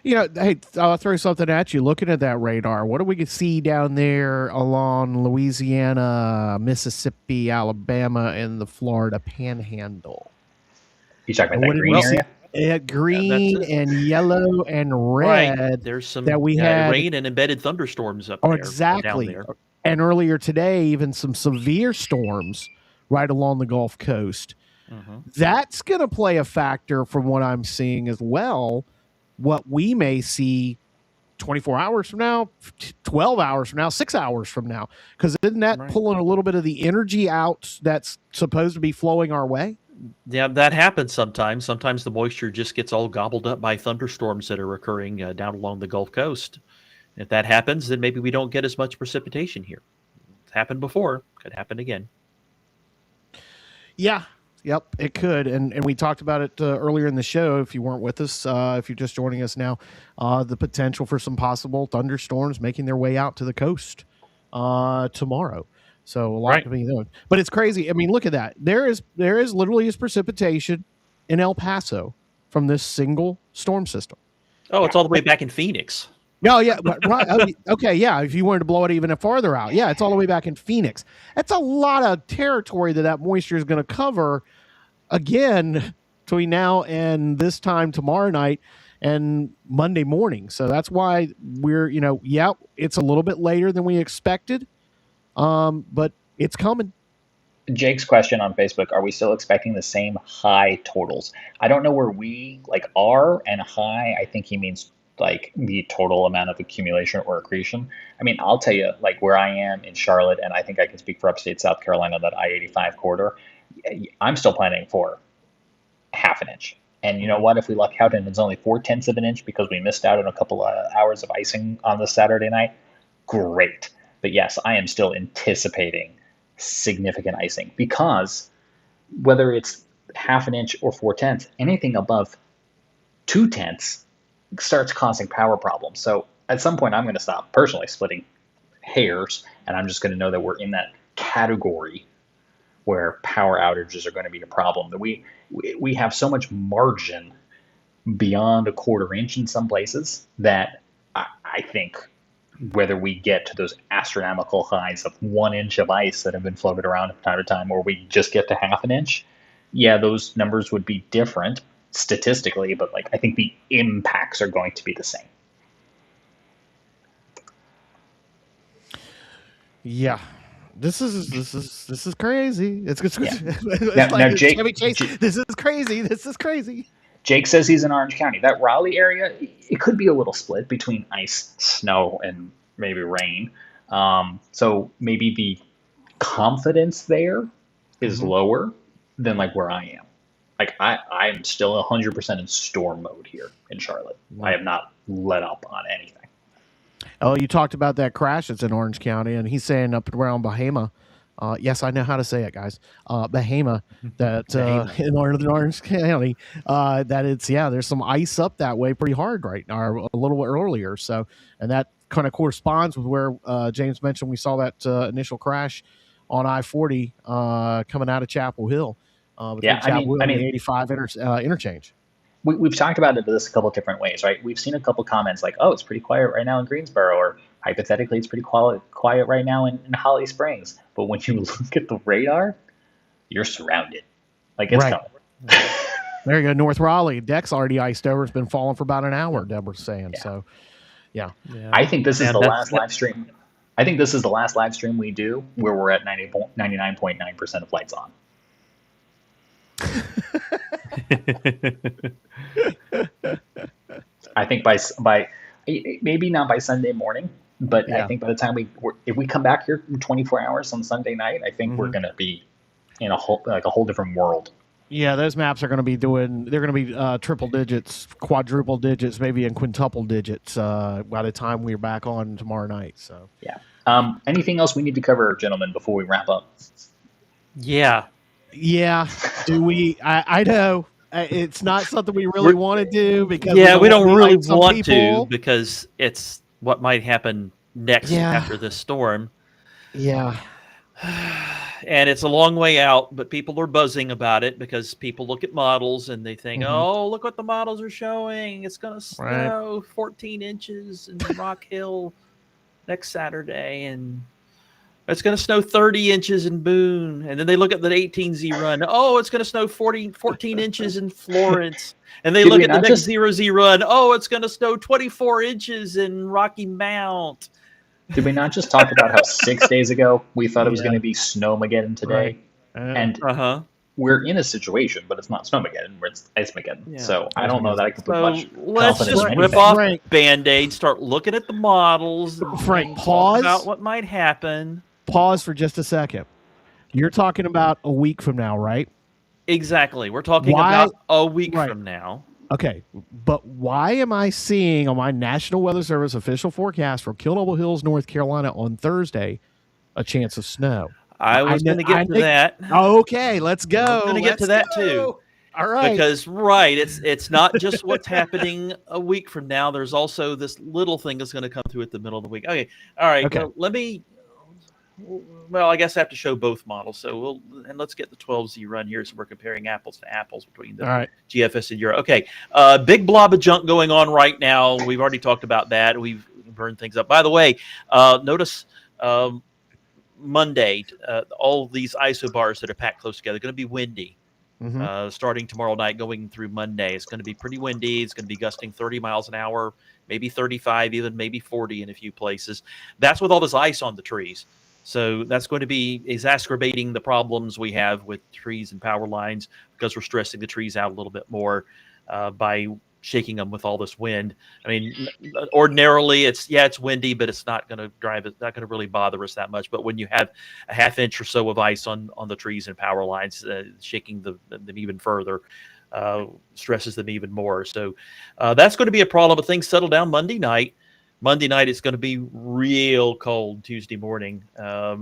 Hey, I'll throw something at you. Looking at that radar, what do we see down there along Louisiana, Mississippi, Alabama, and the Florida Panhandle? You talking about that green area? Green and yellow and red. Right. There's some that we had rain and embedded thunderstorms up there. Exactly. Down there. And earlier today, even some severe storms right along the Gulf Coast. That's going to play a factor from what I'm seeing as well. What we may see 24 hours from now, 12 hours from now, 6 hours from now. Because isn't that pulling a little bit of the energy out that's supposed to be flowing our way? Yeah, that happens sometimes. Sometimes the moisture just gets all gobbled up by thunderstorms that are occurring down along the Gulf Coast. If that happens, then maybe we don't get as much precipitation here. It's happened before. Could happen again. Yeah. Yep, it could. And we talked about it earlier in the show. If you weren't with us, if you're just joining us now, the potential for some possible thunderstorms making their way out to the coast tomorrow. So a lot to be doing. But it's crazy. I mean, look at that. There is literally precipitation in El Paso from this single storm system. Oh, it's all the way back in Phoenix. No, yeah, right. Okay, yeah. If you wanted to blow it even farther out, yeah, it's all the way back in Phoenix. That's a lot of territory that moisture is going to cover again between now and this time tomorrow night and Monday morning. So that's why we're, it's a little bit later than we expected, but it's coming. Jake's question on Facebook: are we still expecting the same high totals? I don't know where we are, and high, I think he means like the total amount of accumulation or accretion. I mean, I'll tell you, like where I am in Charlotte, and I think I can speak for upstate South Carolina, that I-85 corridor, I'm still planning for half an inch. And you know what? If we luck out and it's only 4/10 of an inch because we missed out on a couple of hours of icing on this Saturday night, great. But yes, I am still anticipating significant icing, because whether it's half an inch or 4/10, anything above 2/10 starts causing power problems. So at some point, I'm going to stop personally splitting hairs, and I'm just going to know that we're in that category where power outages are going to be a problem. That we have so much margin beyond a 1/4 inch in some places that I think whether we get to those astronomical highs of 1 inch of ice that have been floated around from time to time, or we just get to half an inch, yeah, those numbers would be different statistically, but I think the impacts are going to be the same. Yeah. This is crazy. It's now, Jake, this is crazy. This is crazy. Jake says he's in Orange County. That Raleigh area, it could be a little split between ice, snow, and maybe rain. So maybe the confidence there is lower than where I am. I'm still 100% in storm mode here in Charlotte. I have not let up on anything. Oh, you talked about that crash that's in Orange County, and he's saying up around Bahama. Yes, I know how to say it, guys. Bahama, that in northern Orange County, that it's, there's some ice up that way pretty hard right now, or a little earlier. So, and that kind of corresponds with where James mentioned we saw that initial crash on I-40 coming out of Chapel Hill. Chapel Hill and the 85 interchange. We've talked about this a couple of different ways, right? We've seen a couple comments like, oh, it's pretty quiet right now in Greensboro, or hypothetically, it's pretty quiet right now in Holly Springs. But when you look at the radar, you're surrounded. It's coming. There you go. North Raleigh. Deck's already iced over. It's been falling for about an hour, Deborah's saying. Yeah. So, yeah. I think this is the last live stream. I think this is the last live stream we do where we're at 99.9% of lights on. I think by maybe not by Sunday morning, but I think by the time if we come back here in 24 hours on Sunday night, I think we're going to be in a whole different world. Yeah, those maps are going to be they're going to be triple digits, quadruple digits, maybe in quintuple digits by the time we're back on tomorrow night. So yeah. Anything else we need to cover, gentlemen, before we wrap up? Yeah. Do we? I know it's not something we really want to do because we don't really want to, because it's what might happen next after this storm. Yeah. And it's a long way out, but people are buzzing about it because people look at models and they think, oh, look what the models are showing. It's going to snow 14 inches in Rock Hill next Saturday, and it's going to snow 30 inches in Boone. And then they look at the 18Z run. Oh, it's going to snow 14 inches in Florence. And they look at the next 0Z run. Oh, it's going to snow 24 inches in Rocky Mount. Did we not just talk about how 6 days ago we thought it was going to be Snowmageddon today? Right. And we're in a situation, but it's not Snowmageddon, it's Ice-mageddon. Yeah. So I don't know that I can put much let's just rip off Band-Aid, start looking at the models. Frank, pause about what might happen. Pause for just a second. You're talking about a week from now, right? Exactly. We're talking about a week from now. Okay, but why am I seeing on my National Weather Service official forecast for Kill Noble Hills, North Carolina on Thursday a chance of snow? I was going to get to that. Okay, let's go. I'm going to get to that too. All right. Because it's not just what's happening a week from now. There's also this little thing that's going to come through at the middle of the week. Okay. All right. Okay. Well, let me well, I guess I have to show both models. So let's get the 12Z run here, so we're comparing apples to apples between the All right. GFS and Euro. Okay, big blob of junk going on right now. We've already talked about that. We've burned things up. By the way, notice Monday, all these isobars that are packed close together are going to be windy. Starting tomorrow night, going through Monday, it's going to be pretty windy. It's going to be gusting 30 miles an hour, maybe 35, even maybe 40 in a few places. That's with all this ice on the trees. So that's going to be exacerbating the problems we have with trees and power lines, because we're stressing the trees out a little bit more by shaking them with all this wind. I mean, ordinarily it's windy, but it's not going to not going to really bother us that much. But when you have a half inch or so of ice on the trees and power lines, shaking them even further stresses them even more. So that's going to be a problem. But things settle down Monday night. Monday night it's going to be real cold. Tuesday morning, a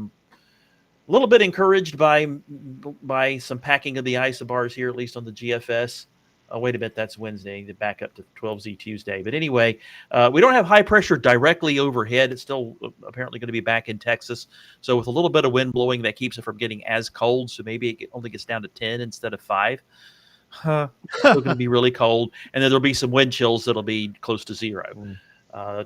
little bit encouraged by some packing of the isobars here, at least on the GFS. Oh, wait a minute, that's Wednesday. The back up to 12Z Tuesday. But anyway, we don't have high pressure directly overhead. It's still apparently going to be back in Texas. So with a little bit of wind blowing, that keeps it from getting as cold. So maybe it only gets down to 10 instead of 5. Still going to be really cold. And then there'll be some wind chills that'll be close to 0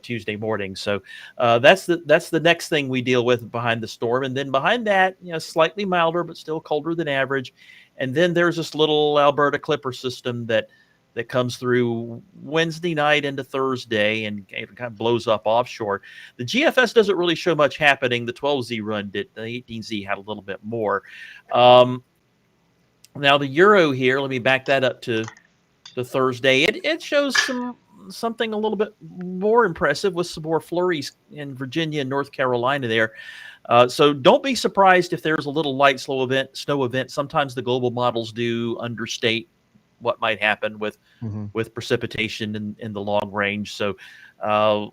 Tuesday morning. So that's the next thing we deal with behind the storm. And then behind that, slightly milder, but still colder than average. And then there's this little Alberta Clipper system that comes through Wednesday night into Thursday and it kind of blows up offshore. The GFS doesn't really show much happening. The 12Z run did. The 18Z had a little bit more. Now the Euro here, let me back that up to the Thursday. It shows something a little bit more impressive with some more flurries in Virginia and North Carolina there. So don't be surprised if there's a little light snow event. Sometimes the global models do understate what might happen with precipitation in the long range. So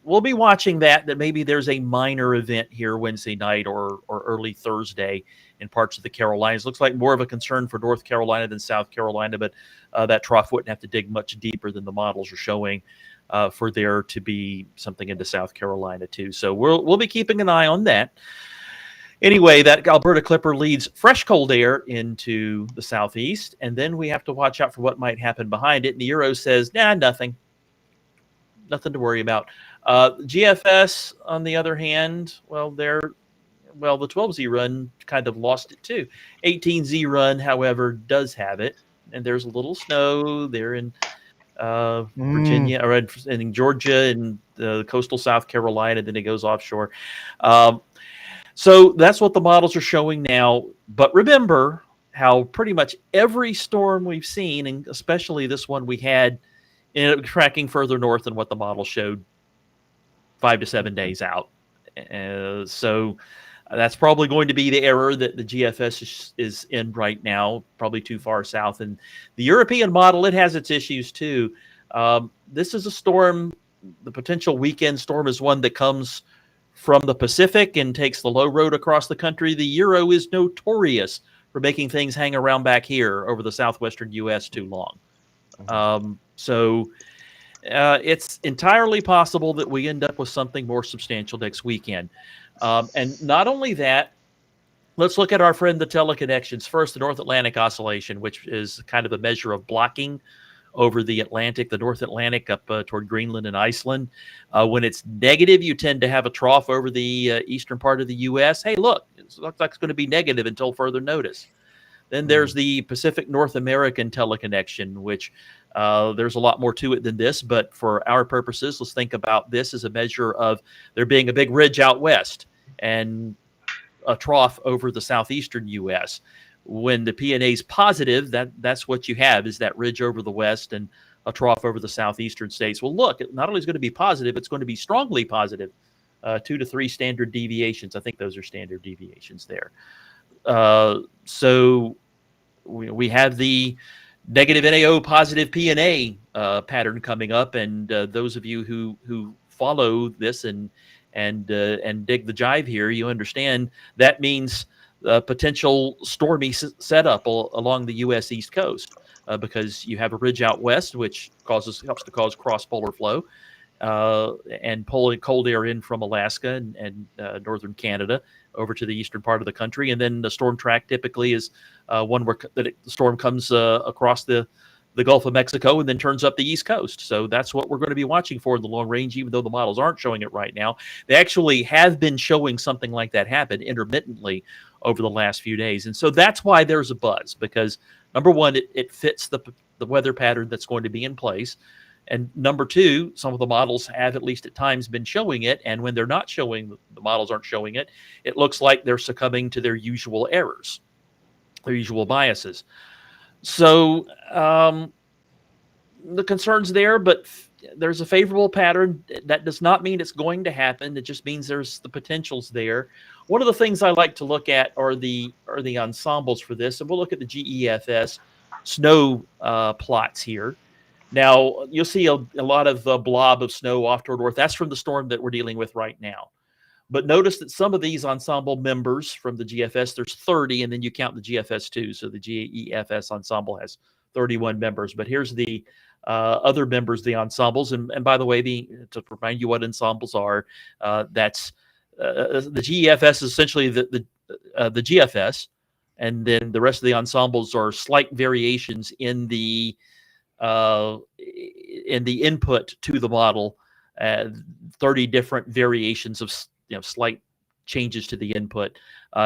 we'll be watching that maybe there's a minor event here Wednesday night or early Thursday in parts of the Carolinas. Looks like more of a concern for North Carolina than South Carolina, but that trough wouldn't have to dig much deeper than the models are showing for there to be something into South Carolina too. So we'll be keeping an eye on that. Anyway, that Alberta Clipper leads fresh cold air into the southeast, and then we have to watch out for what might happen behind it. And the Euro says, nothing to worry about. GFS, on the other hand, the 12Z run kind of lost it too. 18Z run, however, does have it, and there's a little snow there in Virginia, or in Georgia, and coastal South Carolina. Then it goes offshore. So that's what the models are showing now. But remember how pretty much every storm we've seen, and especially this one we had, ended up tracking further north than what the model showed 5 to 7 days out. So that's probably going to be the error that the GFS is in right now, probably too far south. And the European model, it has its issues too. This is a storm. The potential weekend storm is one that comes from the Pacific and takes the low road across the country. The Euro is notorious for making things hang around back here over the southwestern U.S. too long. So it's entirely possible that we end up with something more substantial next weekend. And not only that, let's look at our friend, the teleconnections. First, the North Atlantic Oscillation, which is kind of a measure of blocking over the Atlantic, the North Atlantic up toward Greenland and Iceland. When it's negative, you tend to have a trough over the eastern part of the U.S. Hey, look, it looks like it's going to be negative until further notice. Then there's the Pacific North American teleconnection, which there's a lot more to it than this. But for our purposes, let's think about this as a measure of there being a big ridge out west and a trough over the southeastern U.S. When the PNA is positive, that's what you have, is that ridge over the west and a trough over the southeastern states. Well, look, it not only is going to be positive, it's going to be strongly positive, 2 to 3 standard deviations. I think those are standard deviations there. So we have the negative NAO, positive PNA pattern coming up, and those of you who follow this and dig the jive here, you understand that means potential stormy setup along the U.S. East Coast because you have a ridge out west, which helps to cause cross polar flow, and pulling cold air in from Alaska and northern Canada over to the eastern part of the country. And then the storm track typically is one where the storm comes across the Gulf of Mexico and then turns up the East Coast. So that's what we're going to be watching for in the long range, even though the models aren't showing it right now. They actually have been showing something like that happen intermittently over the last few days. And so that's why there's a buzz, because number one, it fits the weather pattern that's going to be in place. And number two, some of the models have, at least at times, been showing it. And when they're not showing, the models aren't showing it, it looks like they're succumbing to their usual errors, their usual biases. So the concern's there, but there's a favorable pattern. That does not mean it's going to happen. It just means there's the potentials there. One of the things I like to look at are the ensembles for this. And we'll look at the GEFS snow plots here. Now, you'll see a lot of blob of snow off toward north. That's from the storm that we're dealing with right now. But notice that some of these ensemble members from the GFS, there's 30, and then you count the GFS too. So the GEFS ensemble has 31 members. But here's the other members, the ensembles. And by the way, to remind you what ensembles are, that's the GEFS is essentially the GFS, and then the rest of the ensembles are slight variations in the input to the model, 30 different variations of slight changes to the input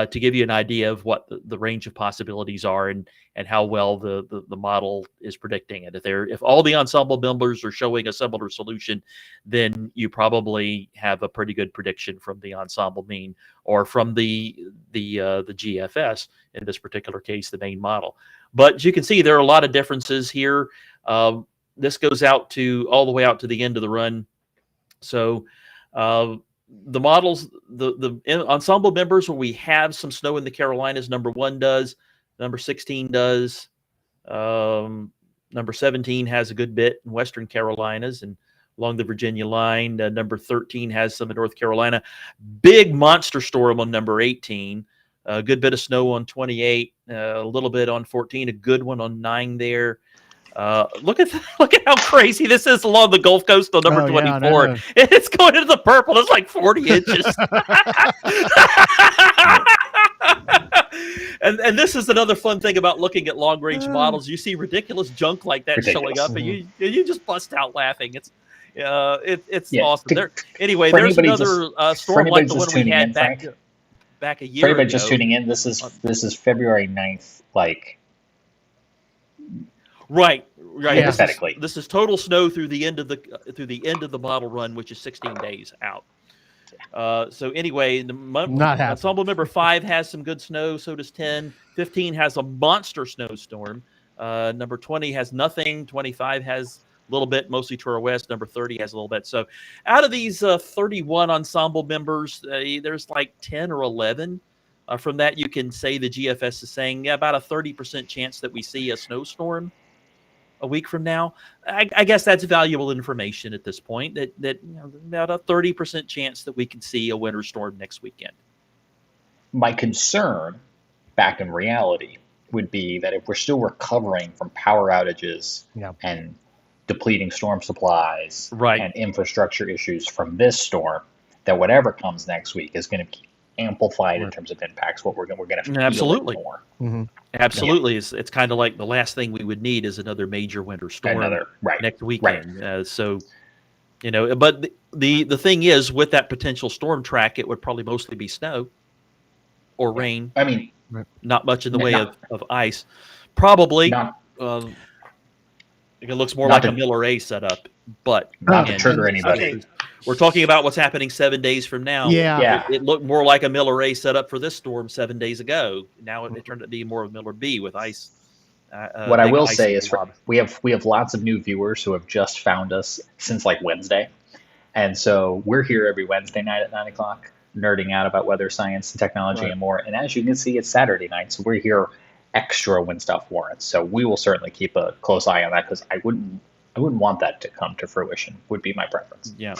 to give you an idea of what the range of possibilities are and how well the model is predicting it. If all the ensemble members are showing a similar solution, then you probably have a pretty good prediction from the ensemble mean or from the GFS, in this particular case, the main model. But as you can see, there are a lot of differences here. This goes out all the way out to the end of the run. So the models, the ensemble members where we have some snow in the Carolinas, number 1 does, number 16 does, number 17 has a good bit in Western Carolinas and along the Virginia line. Number 13 has some in North Carolina. Big monster storm on number 18. A good bit of snow on 28, a little bit on 14, a good one on 9 there. Look at how crazy this is along the Gulf Coast on number 24. Yeah, it's going into the purple. It's like 40 inches. And this is another fun thing about looking at long range models. You see ridiculous junk like that showing up, and you just bust out laughing. It's awesome. Anyway, there's another storm like the one we had back a year ago. For anybody just tuning in, this is February 9th, like. Right. Yeah. This is total snow through the end of the model run, which is 16 days out. So anyway, ensemble member 5 has some good snow. So does 10. 15 has a monster snowstorm. Number 20 has nothing. 25 has a little bit, mostly to our west. Number 30 has a little bit. So out of these 31 ensemble members, there's like 10 or 11. From that, you can say the GFS is saying about a 30% chance that we see a snowstorm a week from now. I guess that's valuable information at this point, that about a 30% chance that we can see a winter storm next weekend. My concern back in reality would be that if we're still recovering from power outages and depleting storm supplies and infrastructure issues from this storm, that whatever comes next week is going to be amplified in terms of impacts. What we're going to feel absolutely more. Mm-hmm. Absolutely. Yeah. It's kind of like the last thing we would need is another major winter storm next weekend. So, but the thing is, with that potential storm track, it would probably mostly be snow or rain. I mean, not much in the way of ice. Probably. It looks more like a Miller A setup, but not to trigger anybody. We're talking about what's happening 7 days from now. Yeah. It looked more like a Miller A setup for this storm 7 days ago. Now it turned out to be more of Miller B with ice. What I will say is we have lots of new viewers who have just found us since like Wednesday. And so we're here every Wednesday night at 9 o'clock, nerding out about weather, science, and technology and more. And as you can see, it's Saturday night. So we're here extra when stuff warrants. So we will certainly keep a close eye on that, because I wouldn't want that to come to fruition, would be my preference. Yeah.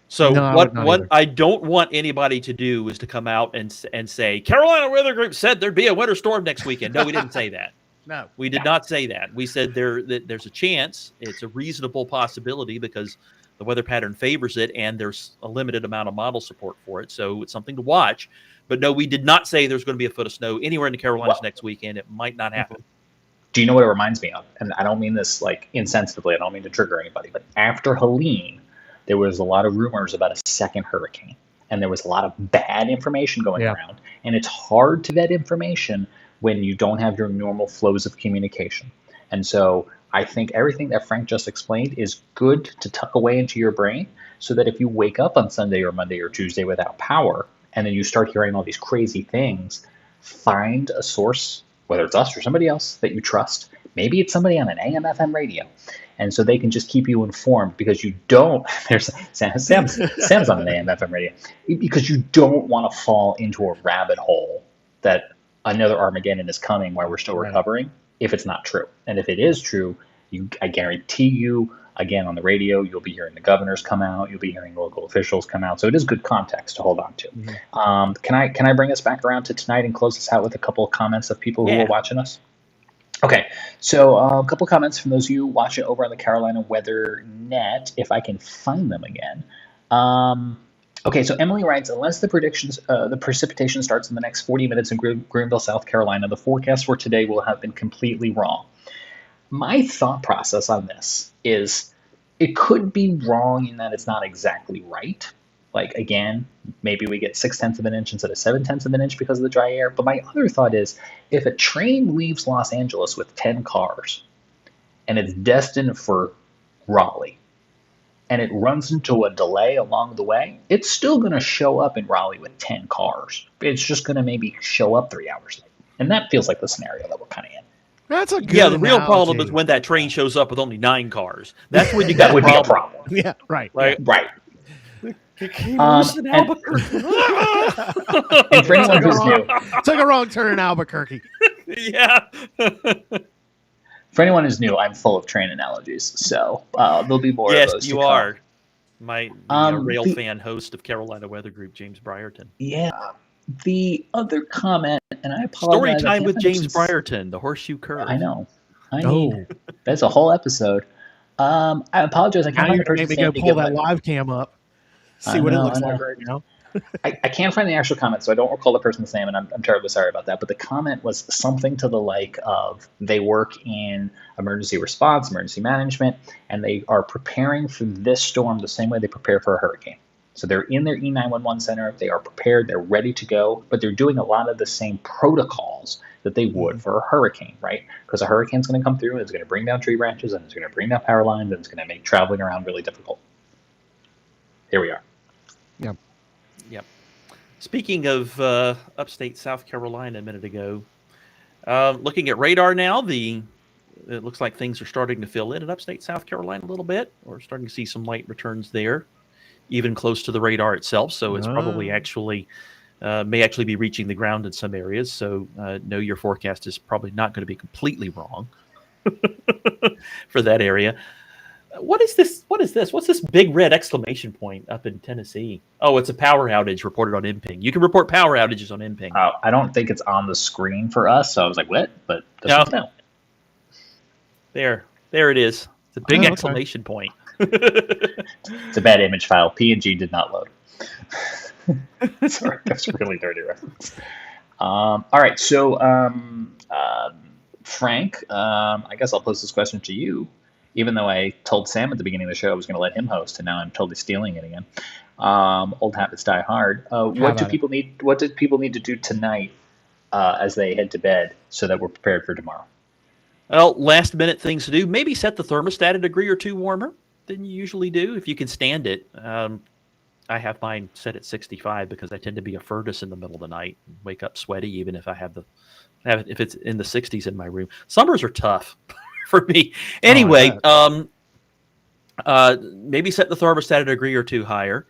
So what I don't want anybody to do is to come out and say, Carolina Weather Group said there'd be a winter storm next weekend. No, we didn't say that. No. We did not say that. We said that there's a chance. It's a reasonable possibility because the weather pattern favors it, and there's a limited amount of model support for it. So it's something to watch. But no, we did not say there's going to be a foot of snow anywhere in the Carolinas next weekend. It might not happen. Do you know what it reminds me of? And I don't mean this like insensitively. I don't mean to trigger anybody. But after Helene, there was a lot of rumors about a second hurricane. And there was a lot of bad information going around. And it's hard to vet information when you don't have your normal flows of communication. And so I think everything that Frank just explained is good to tuck away into your brain so that if you wake up on Sunday or Monday or Tuesday without power, and then you start hearing all these crazy things, find a source, whether it's us or somebody else that you trust. Maybe it's somebody on an AM/FM radio. And so they can just keep you informed because you don't, there's Sam's on an AM/FM radio, because you don't want to fall into a rabbit hole that another Armageddon is coming while we're still recovering, if it's not true. And if it is true, I guarantee you, again, on the radio, you'll be hearing the governors come out, you'll be hearing local officials come out. So it is good context to hold on to. Mm-hmm. Can I bring us back around to tonight and close this out with a couple of comments of people who are watching us? Okay, so a couple comments from those of you watching over on the Carolina Weather Net, if I can find them again. Okay, so Emily writes, unless the precipitation starts in the next 40 minutes in Greenville, South Carolina, the forecast for today will have been completely wrong. My thought process on this is it could be wrong in that it's not exactly right. Like, again, maybe we get 0.6 of an inch instead of 0.7 of an inch because of the dry air. But my other thought is, if a train leaves Los Angeles with 10 cars and it's destined for Raleigh and it runs into a delay along the way, it's still going to show up in Raleigh with 10 cars. It's just going to maybe show up 3 hours late. And that feels like the scenario that we're kind of in. That's a good the real analogy. problem is when that train shows up with only 9 cars. That's when you got that would be a problem. Yeah, right. Right. It came loose in Albuquerque. And for anyone who's new, took a wrong turn in Albuquerque. Yeah. For anyone who's new, I'm full of train analogies, so there'll be more of those. Yes, you are. My rail fan host of Carolina Weather Group, James Brierton. Yeah. The other comment, and I apologize. Story time with James Brierton, the horseshoe curve. I know. That's a whole episode. I apologize. I can't find the person's name. Maybe go pull that live cam up. See what it looks like right now. I can't find the actual comment, so I don't recall the person's name, and I'm terribly sorry about that. But the comment was something to the like of they work in emergency response, emergency management, and they are preparing for this storm the same way they prepare for a hurricane. So they're in their E911 center, they are prepared, they're ready to go, but they're doing a lot of the same protocols that they would for a hurricane, right? Because a hurricane's going to come through, and it's going to bring down tree branches, and it's going to bring down power lines, and it's going to make traveling around really difficult. Here we are. Yep. Speaking of upstate South Carolina a minute ago, looking at radar now, it looks like things are starting to fill in upstate South Carolina a little bit. We're starting to see some light returns there, even close to the radar itself. So it's probably may actually be reaching the ground in some areas. So no, your forecast is probably not going to be completely wrong for that area. What is this? What's this big red exclamation point up in Tennessee? Oh, it's a power outage reported on mPing. You can report power outages on mPing. I don't think it's on the screen for us, so I was like, what? But no. There it is. It's a big exclamation point. It's a bad image file. PNG did not load. Sorry, that's a really dirty reference. All right, so Frank, I guess I'll pose this question to you. Even though I told Sam at the beginning of the show I was going to let him host, and now I'm totally stealing it again. Old habits die hard. What do people need to do tonight as they head to bed so that we're prepared for tomorrow? Well, last minute things to do. Maybe set the thermostat a degree or two warmer than you usually do if you can stand it. I have mine set at 65 because I tend to be a furnace in the middle of the night and wake up sweaty, even if if it's in the 60s in my room. Summers are tough. For me. Anyway, maybe set the thermostat a degree or two higher.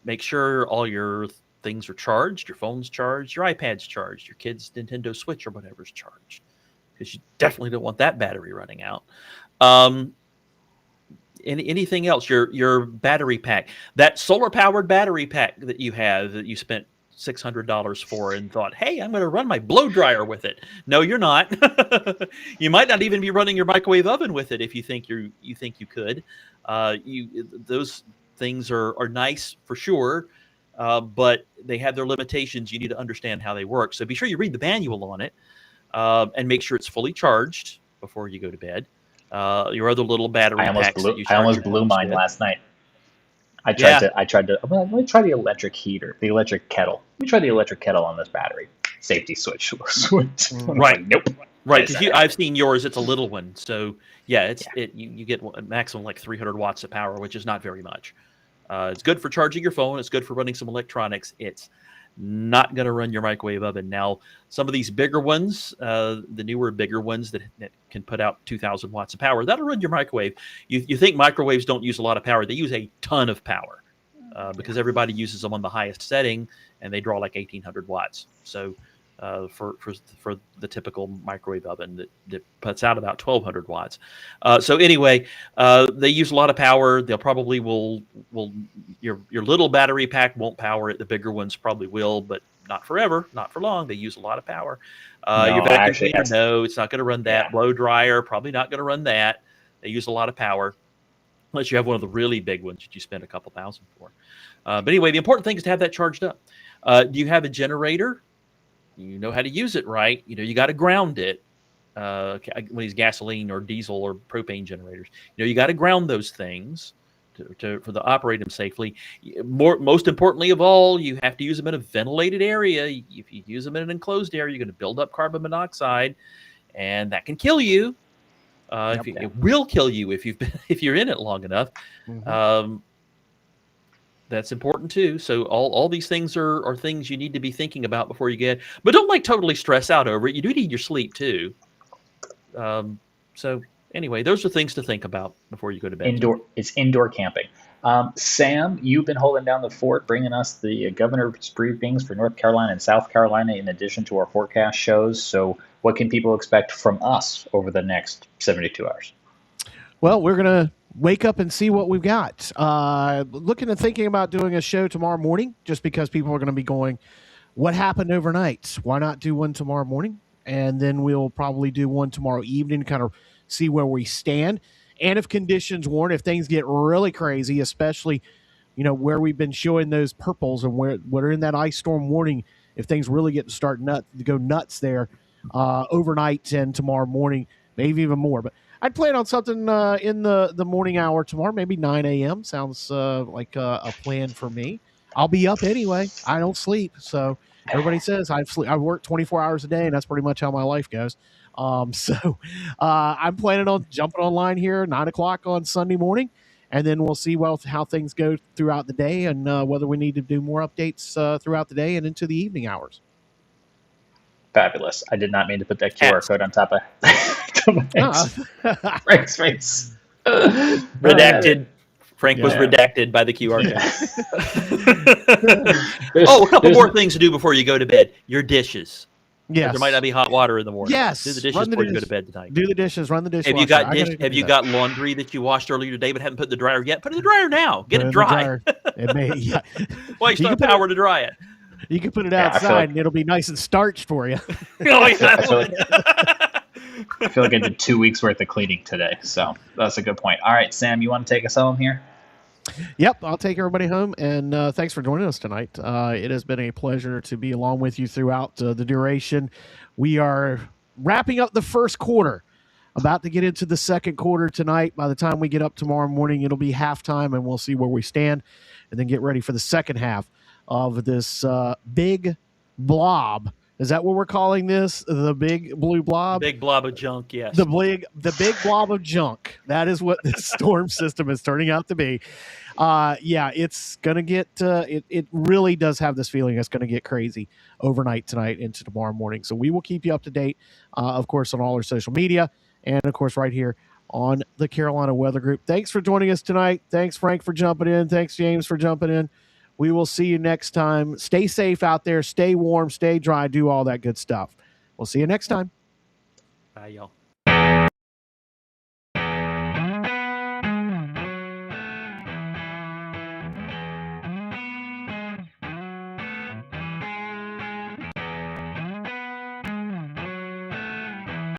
Make sure all your things are charged, your phone's charged, your iPad's charged, your kid's Nintendo Switch or whatever's charged. Because you definitely don't want that battery running out. Anything else? Your battery pack. That solar-powered battery pack that you have that you spent $600 for and thought, hey, I'm going to run my blow dryer with it. No, you're not. You might not even be running your microwave oven with it if you think you could. Those things are nice for sure, but they have their limitations. You need to understand how they work. So be sure you read the manual on it and make sure it's fully charged before you go to bed. Your other little battery packs. I almost blew mine last night. I tried to. Well, let me try the electric heater, the electric kettle. Let me try the electric kettle on this battery. Safety switch. Right. Nope. Right. Because I've seen yours. It's a little one. So yeah, you get a maximum like 300 watts of power, which is not very much. It's good for charging your phone. It's good for running some electronics. It's not going to run your microwave oven. Now, some of these bigger ones, the newer, bigger ones that can put out 2,000 watts of power, that'll run your microwave. You think microwaves don't use a lot of power. They use a ton of power because everybody uses them on the highest setting, and they draw like 1,800 watts. So for the typical microwave oven that puts out about 1,200 watts. So anyway, they use a lot of power. They'll probably will your little battery pack won't power it. The bigger ones probably will, but not forever, not for long. They use a lot of power. Your vacuum cleaner, no, it's not going to run that. Blow dryer, probably not going to run that. They use a lot of power, unless you have one of the really big ones that you spend a couple thousand for. But anyway, the important thing is to have that charged up. Do you have a generator? You know how to use it, right? You got to ground it. When it's gasoline or diesel or propane generators, you got to ground those things for the operate them safely. Most importantly of all, you have to use them in a ventilated area. If you use them in an enclosed area, you're going to build up carbon monoxide, and that can kill you. It will kill you if you're in it long enough. Mm-hmm. That's important too. So all these things are things you need to be thinking about before you get. But don't totally stress out over it. You do need your sleep too. So anyway, those are things to think about before you go to bed. It's indoor camping. Sam, you've been holding down the fort, bringing us the governor's briefings for North Carolina and South Carolina in addition to our forecast shows. So what can people expect from us over the next 72 hours? Well, we're going to wake up and see what we've got. Looking and thinking about doing a show tomorrow morning, just because people are going to be going, what happened overnight? Why not do one tomorrow morning? And then we'll probably do one tomorrow evening to kind of see where we stand. And if conditions warrant, if things get really crazy, especially, where we've been showing those purples and where are in that ice storm warning, if things really go nuts there overnight and tomorrow morning, maybe even more. But I'd plan on something in the morning hour tomorrow, maybe 9 a.m. Sounds like a plan for me. I'll be up anyway. I don't sleep. So everybody says I work 24 hours a day, and that's pretty much how my life goes. So I'm planning on jumping online here 9 o'clock on Sunday morning, and then we'll see how things go throughout the day and whether we need to do more updates throughout the day and into the evening hours. Fabulous. I did not mean to put that QR code on top of Frank's face. Redacted. Frank was redacted by the QR code. A couple more things to do before you go to bed. Your dishes. Yes. There might not be hot water in the morning. Yes. Do the dishes before you go to bed tonight. Do the dishes. Run the dishwasher. Have you got laundry that you washed earlier today but haven't put in the dryer yet? Put it in the dryer now. Get it dry. It may. Yeah. Waste no power to dry it. You can put it outside and it'll be nice and starched for you. I feel like I did 2 weeks worth of cleaning today, so that's a good point. All right, Sam, you want to take us home here? Yep, I'll take everybody home, and thanks for joining us tonight. It has been a pleasure to be along with you throughout the duration. We are wrapping up the first quarter, about to get into the second quarter tonight. By the time we get up tomorrow morning, it'll be halftime, and we'll see where we stand, and then get ready for the second half of this big blob. Is that what we're calling this? The big blue blob? Big blob of junk, yes. The big blob of junk. That is what this storm system is turning out to be. It's going to get, it really does have this feeling it's going to get crazy overnight tonight into tomorrow morning. So we will keep you up to date, of course, on all our social media and, of course, right here on the Carolina Weather Group. Thanks for joining us tonight. Thanks, Frank, for jumping in. Thanks, James, for jumping in. We will see you next time. Stay safe out there. Stay warm. Stay dry. Do all that good stuff. We'll see you next time. Bye, y'all.